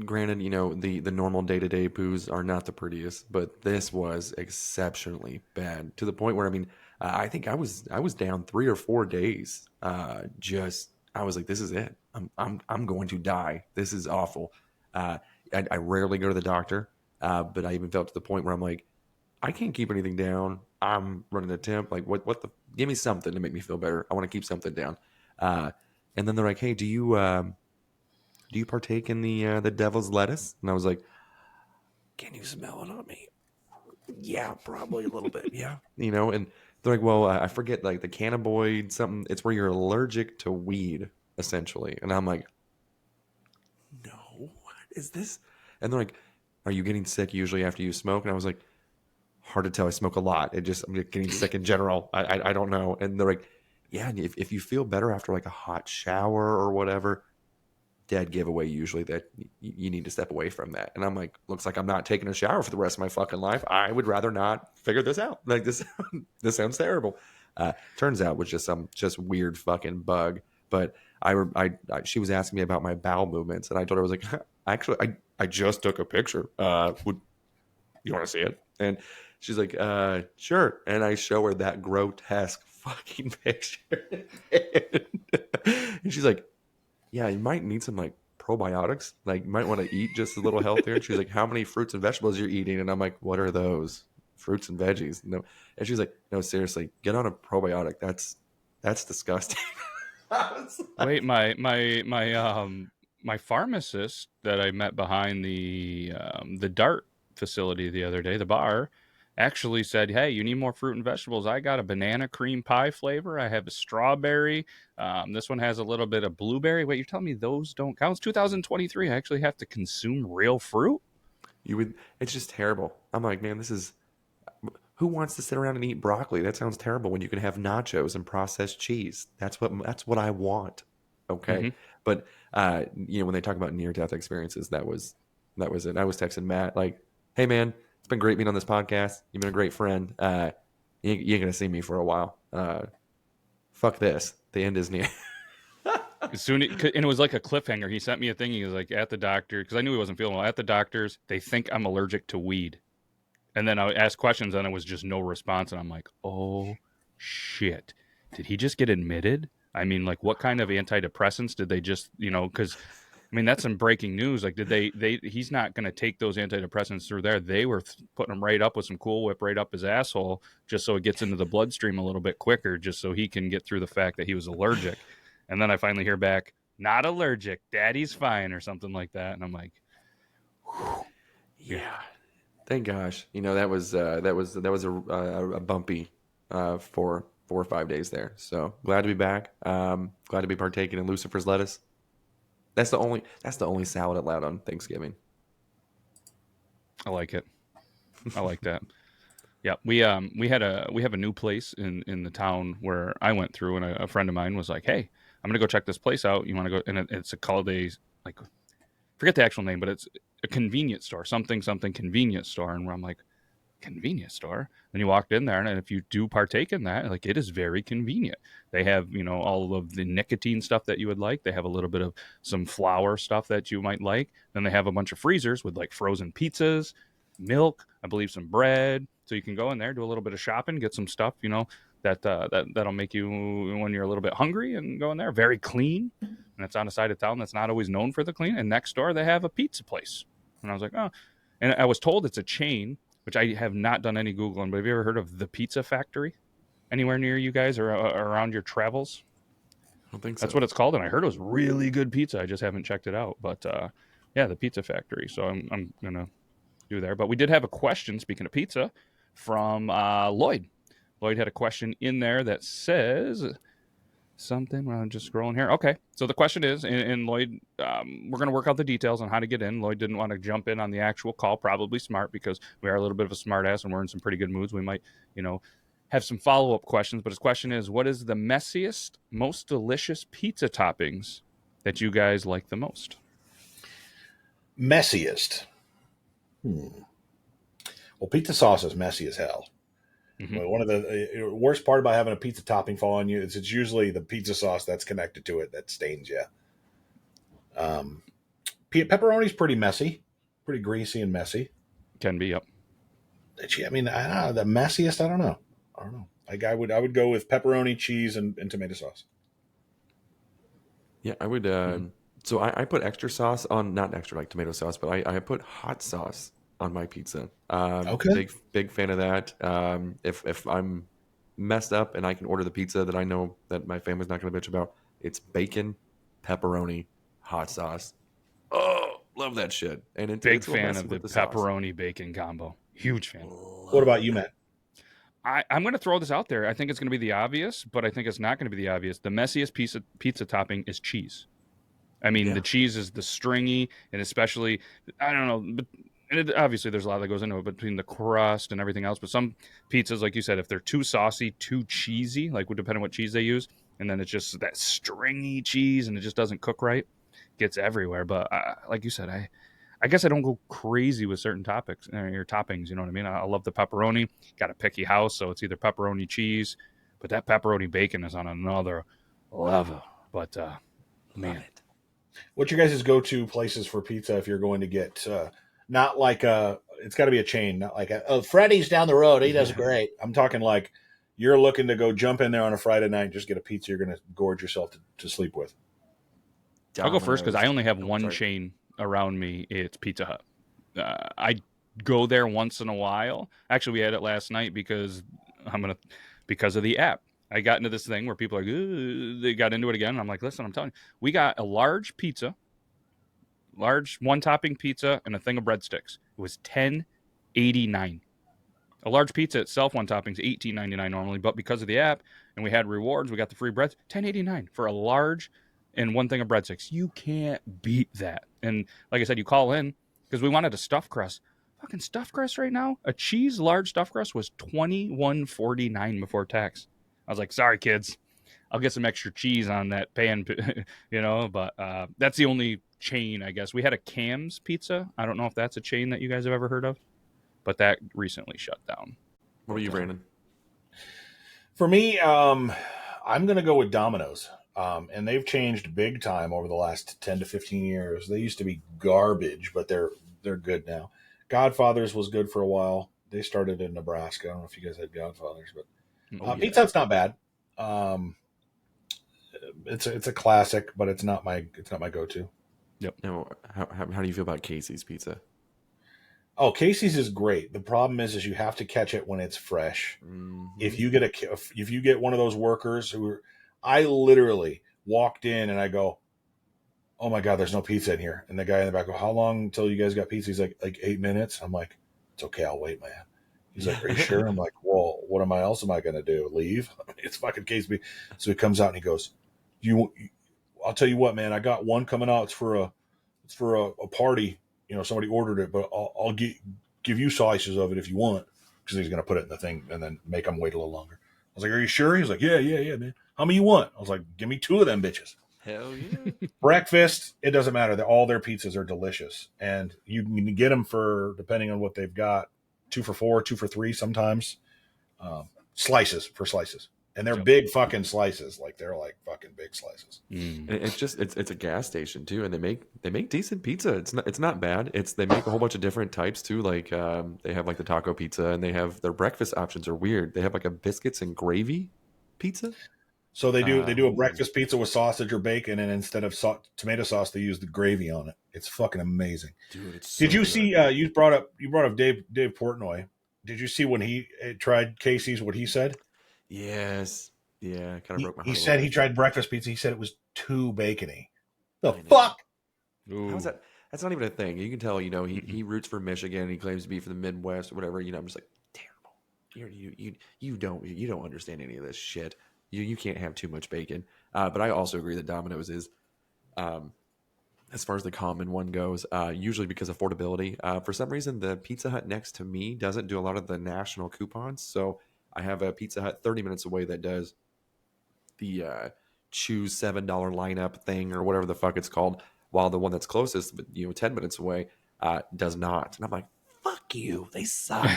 Granted, the normal day-to-day poos are not the prettiest, but this was exceptionally bad to the point where, I think I was down 3 or 4 days. I was like, this is it. I'm going to die. This is awful. I rarely go to the doctor, but I even felt to the point where I'm like, I can't keep anything down. I'm running a temp. Like, give me something to make me feel better. I want to keep something down. And then they're like, hey, do you partake in the devil's lettuce? And I was like, can you smell it on me? Yeah, probably a little bit. Yeah. And they're like, well, I forget, like the cannabinoid something. It's where you're allergic to weed, essentially. And I'm like, no, what is this? And they're like, are you getting sick usually after you smoke? And I was like, hard to tell. I smoke a lot. I'm just getting sick in general. I don't know. And they're like, yeah, if you feel better after like a hot shower or whatever, dead giveaway usually that you need to step away from that. And I'm like, looks like I'm not taking a shower for the rest of my fucking life. I would rather not figure this out. Like this sounds terrible. Turns out it was just some weird fucking bug. But she was asking me about my bowel movements, and I told her, I was like, actually, I just took a picture. Would you want to see it? And she's like, sure. And I show her that grotesque fucking picture. And she's like, yeah, you might need some like probiotics. Like you might want to eat just a little healthier. And she's like, how many fruits and vegetables you're eating? And I'm like, what are those? Fruits and veggies. No. And she's like, no, seriously, get on a probiotic. That's disgusting. Wait, my pharmacist that I met behind the Dart facility the other day, the bar, actually said, hey, you need more fruit and vegetables. I got a banana cream pie flavor. I have a strawberry. This one has a little bit of blueberry. Wait, you're telling me those don't count? It's 2023. I actually have to consume real fruit? It's just terrible. I'm like, man, who wants to sit around and eat broccoli? That sounds terrible when you can have nachos and processed cheese. That's what I want. Okay. Mm-hmm. But, when they talk about near-death experiences, that was it. I was texting Matt like, hey, man, it's been great being on this podcast. You've been a great friend. You ain't going to see me for a while. Fuck this. The end is near. And it was like a cliffhanger. He sent me a thing. He was like, at the doctor, because I knew he wasn't feeling well. At the doctor's, they think I'm allergic to weed. And then I asked questions, and it was just no response. And I'm like, oh, shit. Did he just get admitted? I mean, like, what kind of antidepressants did they just, because, I mean, that's some breaking news. Like, he's not going to take those antidepressants through there. They were putting them right up with some Cool Whip right up his asshole just so it gets into the bloodstream a little bit quicker, just so he can get through the fact that he was allergic. And then I finally hear back, not allergic, daddy's fine, or something like that. And I'm like, whew. Yeah. Thank gosh. That was a bumpy 4 or 5 days there. So glad to be back. Glad to be partaking in Lucifer's lettuce. That's the only salad allowed on Thanksgiving. I like it. I like that. Yeah, we have a new place in the town where I went through, and a friend of mine was like, "Hey, I'm gonna go check this place out. You want to go?" And it's called like, forget the actual name, but it's a convenience store, something convenience store. And I'm like, convenience store? And you walked in there, and if you do partake in that, like, it is very convenient. They have, all of the nicotine stuff that you would like. They have a little bit of some flour stuff that you might like. Then they have a bunch of freezers with like frozen pizzas, milk, I believe some bread. So you can go in there, do a little bit of shopping, get some stuff, that'll make you, when you're a little bit hungry, and go in there. Very clean. And it's on a side of town that's not always known for the clean. And next door, they have a pizza place. And I was like, oh. And I was told it's a chain, which I have not done any Googling, but have you ever heard of the Pizza Factory? Anywhere near you guys or around your travels? I don't think so. That's what it's called. And I heard it was really good pizza. I just haven't checked it out. But yeah, the Pizza Factory. So I'm going to do there. But we did have a question, speaking of pizza, from Lloyd. Lloyd had a question in there that says something. I'm just scrolling here. Okay. So the question is, and Lloyd, we're going to work out the details on how to get in. Lloyd didn't want to jump in on the actual call. Probably smart, because we are a little bit of a smart ass and we're in some pretty good moods. We might, have some follow-up questions, but his question is, what is the messiest, most delicious pizza toppings that you guys like the most? Messiest. Well, pizza sauce is messy as hell. Mm-hmm. Well, one of the worst part about having a pizza topping fall on you is it's usually the pizza sauce that's connected to it that stains you. Pepperoni's pretty messy, pretty greasy and messy. Can be, yep. I mean, I don't know, the messiest. I don't know. Like I would go with pepperoni, cheese, and tomato sauce. Yeah, I would. So I put extra sauce on, not extra like tomato sauce, but I put hot sauce on my pizza. Okay. Big fan of that. If I'm messed up and I can order the pizza that I know that my family's not going to bitch about, it's bacon, pepperoni, hot sauce. Oh, love that shit. And Big fan of the pepperoni bacon combo. Huge fan. What about you, Matt? I'm going to throw this out there. I think it's going to be the obvious, but I think it's not going to be the obvious. The messiest pizza topping is cheese. I mean, the cheese is the stringy, and especially, I don't know, but obviously there's a lot that goes into it between the crust and everything else. But some pizzas, like you said, if they're too saucy, too cheesy, like depending on what cheese they use, and then it's just that stringy cheese and it just doesn't cook right, gets everywhere. But like you said, I guess I don't go crazy with certain topics or toppings. You know what I mean? I love the pepperoni. Got a picky house, so it's either pepperoni cheese, but that pepperoni bacon is on another level. But man, What's your guys' go-to places for pizza if you're going to get not like it's got to be a chain, not like Freddy's down the road. He does great. I'm talking like you're looking to go jump in there on a Friday night and just get a pizza you're going to gorge yourself to sleep with. I'll go first because I only have one chain around me. It's Pizza Hut. I go there once in a while. Actually, we had it last night because of the app. I got into this thing where people are like, they got into it again. And I'm like, listen, I'm telling you, we got a large one topping pizza and a thing of breadsticks. It was $10.89. A large pizza itself, one topping is $18.99 normally, but because of the app and we had rewards, we got the free breads, $10.89 for a large and one thing of breadsticks. You can't beat that. And like I said, you call in because we wanted a stuffed crust. Fucking stuffed crust right now, a cheese large stuffed crust was $21.49 before tax. I was like, sorry, kids. I'll get some extra cheese on that pan, but that's the only chain, I guess. We had a Cam's Pizza. I don't know if that's a chain that you guys have ever heard of, but that recently shut down. What were you, Brandon? For me, I'm going to go with Domino's. And they've changed big time over the last 10 to 15 years. They used to be garbage, but they're good now. Godfather's was good for a while. They started in Nebraska. I don't know if you guys had Godfather's, but Pizza Hut's not bad. It's a classic, but it's not my go-to. Yep. Now, how do you feel about Casey's Pizza? Oh, Casey's is great. The problem is you have to catch it when it's fresh. Mm-hmm. If you get one of those workers I literally walked in and I go, oh my God, there's no pizza in here. And the guy in the back goes, how long until you guys got pizza? He's like 8 minutes. I'm like, it's okay, I'll wait, man. He's like, are you sure? I'm like, well, what else am I going to do? Leave? It's fucking Casey. So he comes out and he goes, I'll tell you what, man, I got one coming out. It's for a party. Somebody ordered it, but I'll give you slices of it if you want, because he's going to put it in the thing and then make them wait a little longer. I was like, are you sure? He's like, yeah, man. How many you want? I was like, give me 2 of them bitches. Hell yeah. Breakfast, it doesn't matter. All their pizzas are delicious. And you can get them for, depending on what they've got, 2 for $4, 2 for $3 sometimes. Slices. And they're big fucking slices. Like they're like fucking big slices. Mm. It's a gas station too, and they make decent pizza. It's not bad. They make a whole bunch of different types too. Like they have like the taco pizza, and they have their breakfast options are weird. They have like a biscuits and gravy pizza. So they do a breakfast pizza with sausage or bacon, and instead of tomato sauce, they use the gravy on it. It's fucking amazing. Dude, Did you see? You brought up Dave Portnoy. Did you see when he tried Casey's? What he said? Yes. Yeah, kind of broke my heart. He said he tried breakfast pizza. He said it was too bacony. The fuck? How's that? That's not even a thing. You can tell, he roots for Michigan. He claims to be for the Midwest or whatever. I'm just like, terrible. You don't understand any of this shit. You can't have too much bacon. But I also agree that Domino's is, as far as the common one goes, usually because of affordability. For some reason, the Pizza Hut next to me doesn't do a lot of the national coupons. So I have a Pizza Hut 30 minutes away that does the choose $7 lineup thing or whatever the fuck it's called, while the one that's closest, but 10 minutes away, does not. And I'm like, fuck you, they suck.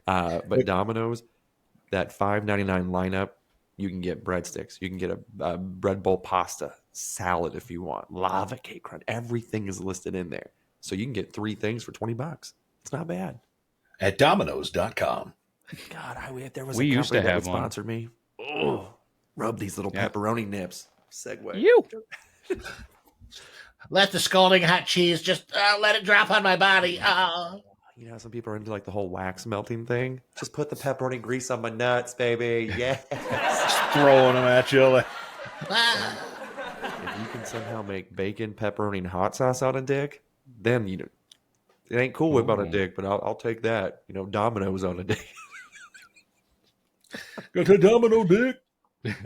But Domino's, that $5.99 lineup, you can get breadsticks, you can get a bread bowl pasta, salad if you want, lava cake crunch. Everything is listed in there, so you can get 3 things for $20. It's not bad. At Domino's.com. God, if there was We a used company to that have would one. sponsor me. Oh, rub these little pepperoni nips. Segue. You. Let the scalding hot cheese just let it drop on my body. You know, some people are into like the whole wax melting thing. Just put the pepperoni grease on my nuts, baby. Yes. Just throwing them at you. Like, If you can somehow make bacon, pepperoni, and hot sauce on a dick, then it ain't Cool Whip on a dick, but I'll take that. Domino's on a dick. got a Domino dick.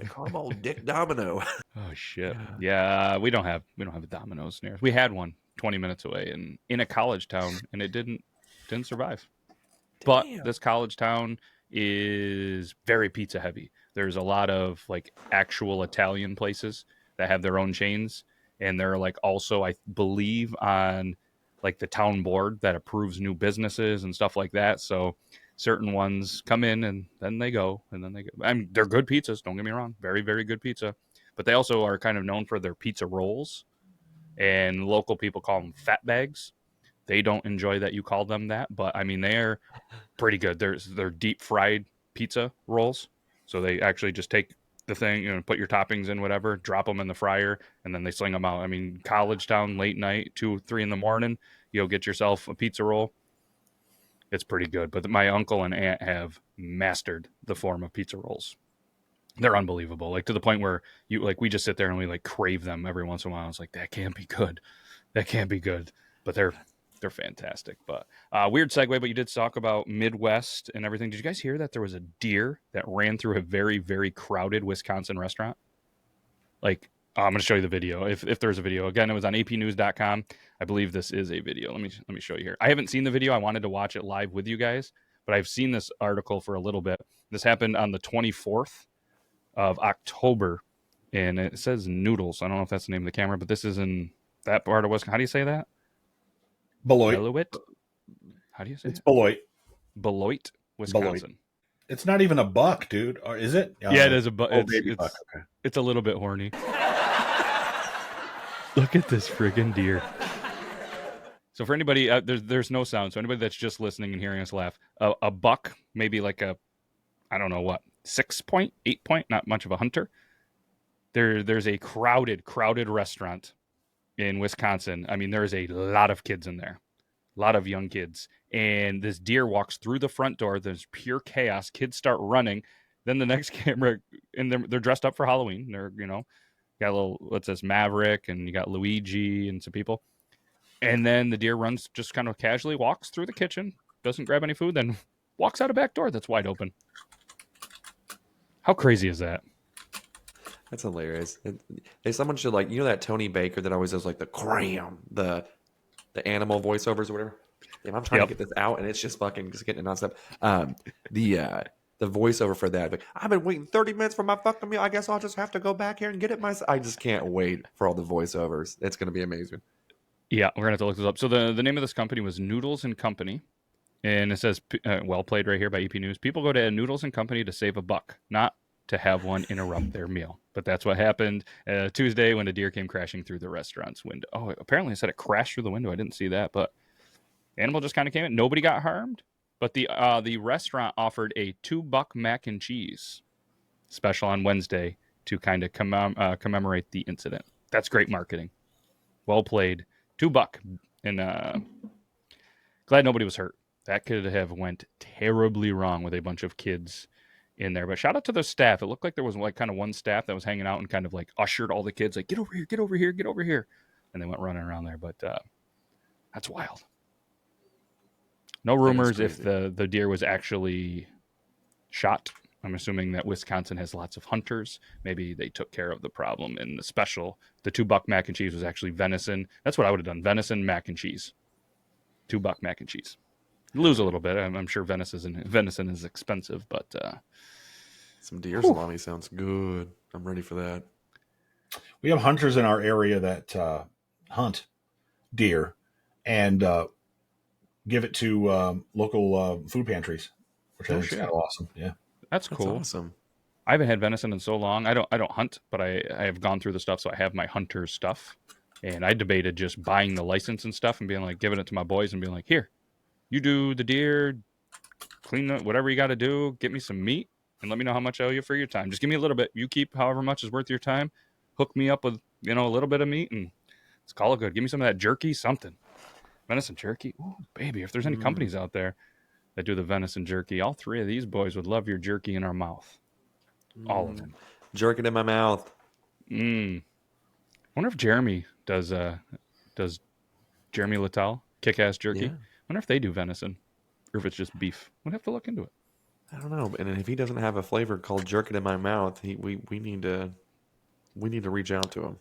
Come on, Dick Domino. Oh shit. Yeah, we don't have a Domino's near us. We had one 20 minutes away in a college town, and it didn't survive. But this college town is very pizza heavy. There's a lot of like actual Italian places that have their own chains, and they're like also, I believe, on like the town board that approves new businesses and stuff like that. So certain ones come in and then they go, and then they go. I mean, they're good pizzas, don't get me wrong. Very, very good pizza. But they also are kind of known for their pizza rolls, and local people call them fat bags. They don't enjoy that you call them that, but I mean, they're pretty good. They're deep fried pizza rolls. So they actually just take the thing, put your toppings in, whatever, drop them in the fryer, and then they sling them out. I mean, college town, late night, 2, 3 in the morning, you'll get yourself a pizza roll. It's pretty good. But my uncle and aunt have mastered the form of pizza rolls. They're unbelievable. Like to the point where we just sit there and we like crave them every once in a while. It's like, that can't be good. That can't be good. But they're fantastic. But weird segue, but you did talk about Midwest and everything. Did you guys hear that there was a deer that ran through a very, very crowded Wisconsin restaurant? Like, I'm going to show you the video. If there's a video. Again, it was on apnews.com. I believe this is a video. Let me show you here. I haven't seen the video. I wanted to watch it live with you guys, but I've seen this article for a little bit. This happened on the 24th of October, and it says Noodles. I don't know if that's the name of the camera, but this is in that part of Wisconsin. How do you say that? Beloit. How do you say it's it? Beloit. Beloit, Wisconsin. Beloit. It's not even a buck, dude. Or is it? Yeah, it is a buck. Baby buck. Okay. It's a little bit horny. Look at this friggin' deer. So for anybody, there's no sound. So anybody that's just listening and hearing us laugh, a buck, maybe like I don't know what, 6 point, 8 point, not much of a hunter. There's a crowded restaurant in Wisconsin. I mean, there's a lot of kids in there, a lot of young kids. And this deer walks through the front door. There's pure chaos. Kids start running. Then the next camera, and they're dressed up for Halloween. They're, got a little, what's this, Maverick, and you got Luigi and some people. And then the deer runs, just kind of casually walks through the kitchen, doesn't grab any food, then walks out a back door that's wide open. How crazy is that? That's hilarious. Someone should that Tony Baker that always does like the cram, the animal voiceovers or whatever. Damn, I'm trying to get this out and it's just fucking just getting it nonstop. The voiceover for that. Like, I've been waiting 30 minutes for my fucking meal. I guess I'll just have to go back here and get it myself. I just can't wait for all the voiceovers. It's going to be amazing. Yeah, we're going to have to look this up. So the name of this company was Noodles & Company. And it says, well played right here by EP News. People go to Noodles & Company to save a buck, not to have one interrupt their meal. But that's what happened Tuesday when a deer came crashing through the restaurant's window. Oh, apparently it said it crashed through the window. I didn't see that, but the animal just kind of came in. Nobody got harmed. But the restaurant offered a $2 mac and cheese special on Wednesday to kind of commemorate the incident. That's great marketing. Well played. $2. And glad nobody was hurt. That could have went terribly wrong with a bunch of kids in there. But shout out to the staff. It looked like there was like kind of one staff that was hanging out and kind of like ushered all the kids like, get over here, get over here, get over here. And they went running around there. But that's wild. No rumors if the deer was actually shot. I'm assuming that Wisconsin has lots of hunters. Maybe they took care of the problem. And the $2 mac and cheese was actually venison. That's what I would have done. Venison mac and cheese. $2 mac and cheese. You lose a little bit. I'm sure venison is expensive, but some deer salami sounds good. I'm ready for that. We have hunters in our area that hunt deer and give it to local food pantries, which I think is kind of awesome. Yeah, that's cool. Awesome. I haven't had venison in so long. I don't hunt, but I have gone through the stuff, so I have my hunter's stuff. And I debated just buying the license and stuff and being like, giving it to my boys and being like, here, you do the deer, clean it, whatever you got to do, get me some meat, and let me know how much I owe you for your time. Just give me a little bit. You keep however much is worth your time. Hook me up with, a little bit of meat, and let's call it good. Give me some of that jerky, something. Venison jerky. Ooh, baby, if there's any companies out there that do the venison jerky, all three of these boys would love your jerky in our mouth. All of them. Jerk it in my mouth. I wonder if Jeremy does Jeremy Littell Kick-Ass Jerky. Yeah. Wonder if they do venison or if it's just beef. We'd have to look into it. I don't know. And if he doesn't have a flavor called jerk it in my mouth, we need to reach out to him.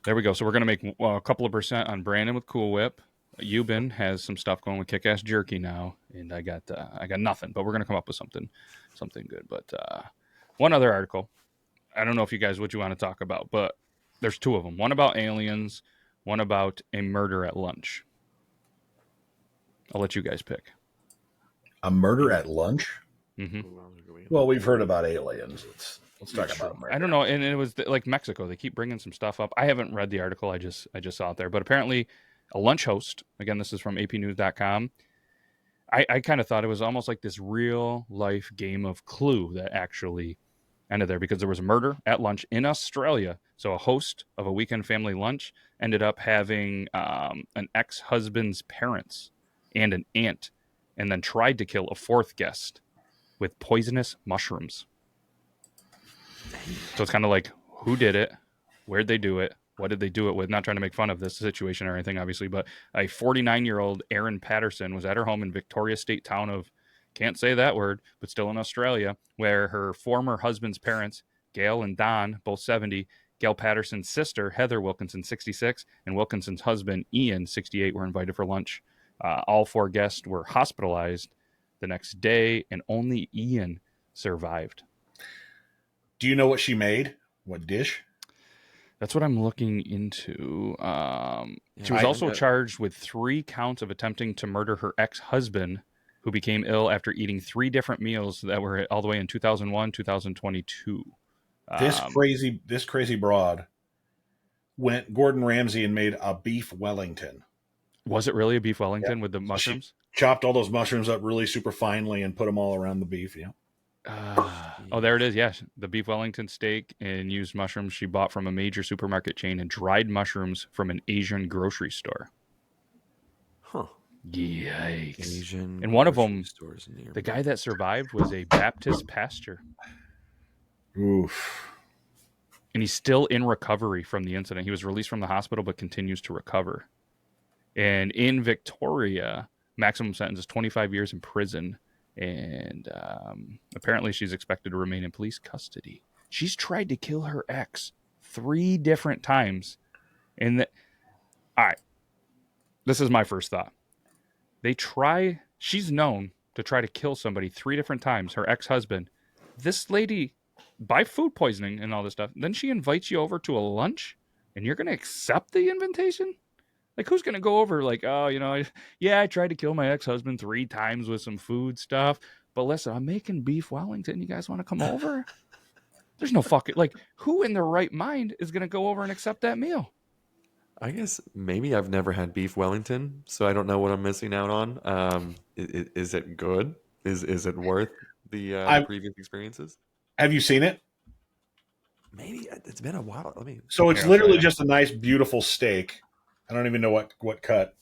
There we go. So we're gonna make a couple of percent on Brandon with Cool Whip. Yuban has some stuff going with Kick-Ass Jerky now, and I got nothing. But we're gonna come up with something good. But one other article. I don't know if you guys what you want to talk about, but there's two of them. One about aliens, one about a murder at lunch. I'll let you guys pick. a murder at lunch. Mm-hmm. Well, we've heard about aliens. Let's talk about murder. I don't know, and it was like Mexico. They keep bringing some stuff up. I haven't read the article. I just saw it there. But apparently, a lunch host. Again, this is from APnews.com. I kind of thought it was almost like this real life game of Clue that actually ended there because there was a murder at lunch in Australia. So a host of a weekend family lunch ended up having an ex-husband's parents and an aunt, and then tried to kill a fourth guest with poisonous mushrooms. So it's kind of like, who did it? Where'd they do it? What did they do it with? Not trying to make fun of this situation or anything, obviously, but a 49-year-old Erin Patterson was at her home in Victoria State town of, can't say that word, but still in Australia, where her former husband's parents, Gail and Don, both 70, Gail Patterson's sister, Heather Wilkinson, 66, and Wilkinson's husband, Ian, 68, were invited for lunch. All four guests were hospitalized the next day, and only Ian survived. Do you know what she made? What dish? That's what I'm looking into. She was also charged with 3 counts of attempting to murder her ex-husband, who became ill after eating 3 different meals that were all the way in 2001, 2022. This crazy broad went Gordon Ramsay and made a beef Wellington. Was it really a beef Wellington with the mushrooms? She chopped all those mushrooms up really super finely and put them all around the beef. Yeah. Oh, there it is. Yes, the beef Wellington steak and used mushrooms she bought from a major supermarket chain and dried mushrooms from an Asian grocery store. Huh. Yikes. Asian and one of them, stores the guy that survived was a Baptist pastor. Oof. And he's still in recovery from the incident. He was released from the hospital but continues to recover. And in Victoria, maximum sentence is 25 years in prison. And apparently she's expected to remain in police custody. She's tried to kill her ex 3 different times. All right, this is my first thought. She's known to try to kill somebody 3 different times, her ex-husband. This lady, by food poisoning and all this stuff, then she invites you over to a lunch, and you're going to accept the invitation? Like, who's going to go over like, oh, I tried to kill my ex-husband 3 times with some food stuff. But listen, I'm making beef Wellington. You guys want to come over? There's no fucking, like, who in their right mind is going to go over and accept that meal? I guess maybe I've never had beef Wellington, so I don't know what I'm missing out on. Is it good? Is it worth the previous experiences? Have you seen it? Maybe it's been a while. So it's literally just a nice, beautiful steak. I don't even know what cut.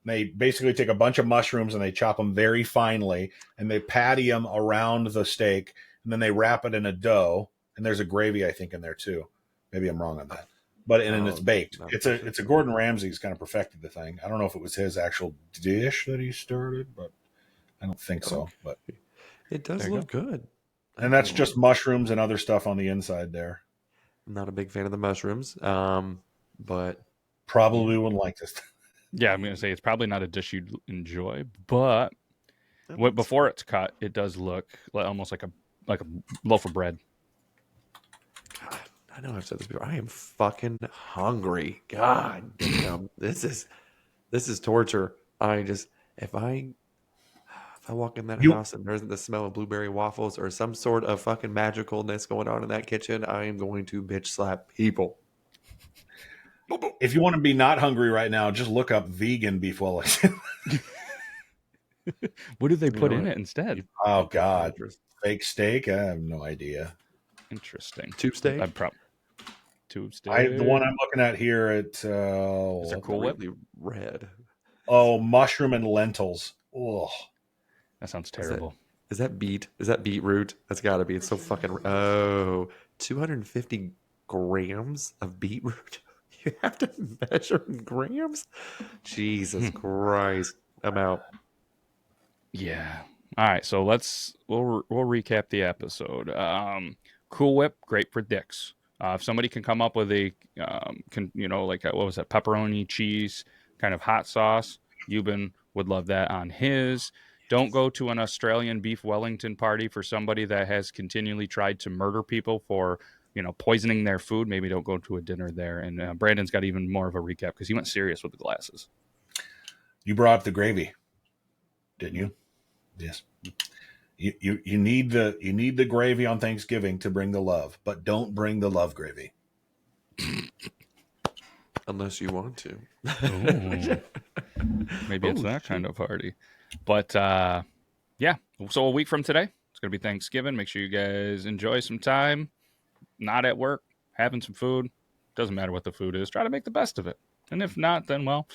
They basically take a bunch of mushrooms and they chop them very finely and they patty them around the steak and then they wrap it in a dough. And there's a gravy, I think, in there too. Maybe I'm wrong on that. But and it's baked. It's a Gordon Ramsay's kind of perfected the thing. I don't know if it was his actual dish that he started, but I don't think so. But it does look good. And that's just mushrooms and other stuff on the inside there. I'm not a big fan of the mushrooms, but probably wouldn't like this. Yeah, I'm gonna say it's probably not a dish you'd enjoy, but before it's cut, it does look almost like a loaf of bread. God, I know I've said this before. I am fucking hungry. God damn, this is torture. If I walk in that You house and there isn't the smell of blueberry waffles or some sort of fucking magicalness going on in that kitchen, I am going to bitch slap people. If you want to be not hungry right now, just look up vegan beef Wellington. What do they put know in what? it instead? Oh God, fake steak? I have no idea. Interesting. Tube steak? I'm tube steak. The one I'm looking at here, Is there Cool Whip? Really red. Mushroom and lentils. Oh, That sounds terrible. Is that beet? Is that beetroot? That's got to be. It's so fucking. 250 grams of beetroot. You have to measure in grams. Jesus Christ! I'm out. Yeah. All right. So we'll recap the episode. Cool Whip, great for dicks. If somebody can come up with a what was that, pepperoni cheese kind of hot sauce, Yuban would love that on his. Don't go to an Australian beef Wellington party for somebody that has continually tried to murder people for poisoning their food. Maybe don't go to a dinner there. And Brandon's got even more of a recap because he went serious with the glasses. you brought up the gravy, didn't you? Yes. You need the gravy on Thanksgiving to bring the love, but don't bring the love gravy Unless you want to. Maybe it's that kind of party. But yeah, so a week from today, it's going to be Thanksgiving. Make sure you guys enjoy some time, not at work, having some food. Doesn't matter what the food is. Try to make the best of it. And if not, then, well,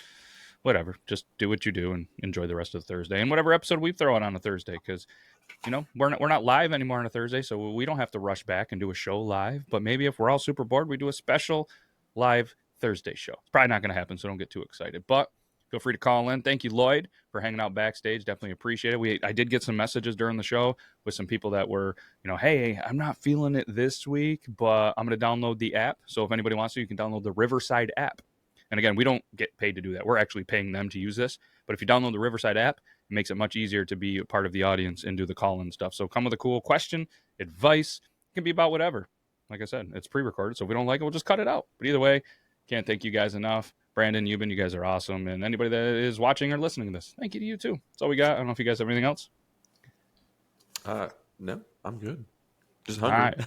whatever. Just do what you do and enjoy the rest of the Thursday. And whatever episode we throw out on a Thursday, because, we're not live anymore on a Thursday, so we don't have to rush back and do a show live. But maybe if we're all super bored, we do a special live Thursday show. It's probably not going to happen, so don't get too excited. But feel free to call in. Thank you, Lloyd, for hanging out backstage. Definitely appreciate it. I did get some messages during the show with some people that were, hey, I'm not feeling it this week, but I'm going to download the app. So if anybody wants to, you can download the Riverside app. And again, we don't get paid to do that. We're actually paying them to use this. But if you download the Riverside app, it makes it much easier to be a part of the audience and do the call-in stuff. So come with a cool question, advice. It can be about whatever. Like I said, it's pre-recorded, so if we don't like it, we'll just cut it out. But either way, can't thank you guys enough. Brandon, Yuban, you guys are awesome. And anybody that is watching or listening to this, thank you to you too. That's all we got. I don't know if you guys have anything else. No, I'm good. Just hungry. All right.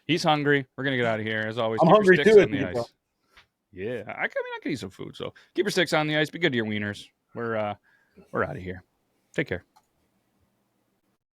He's hungry. We're going to get out of here. As always, I'm keep hungry your sticks too, on the people. ice. Yeah, I could eat some food. So keep your sticks on the ice. Be good to your wieners. We're out of here. Take care.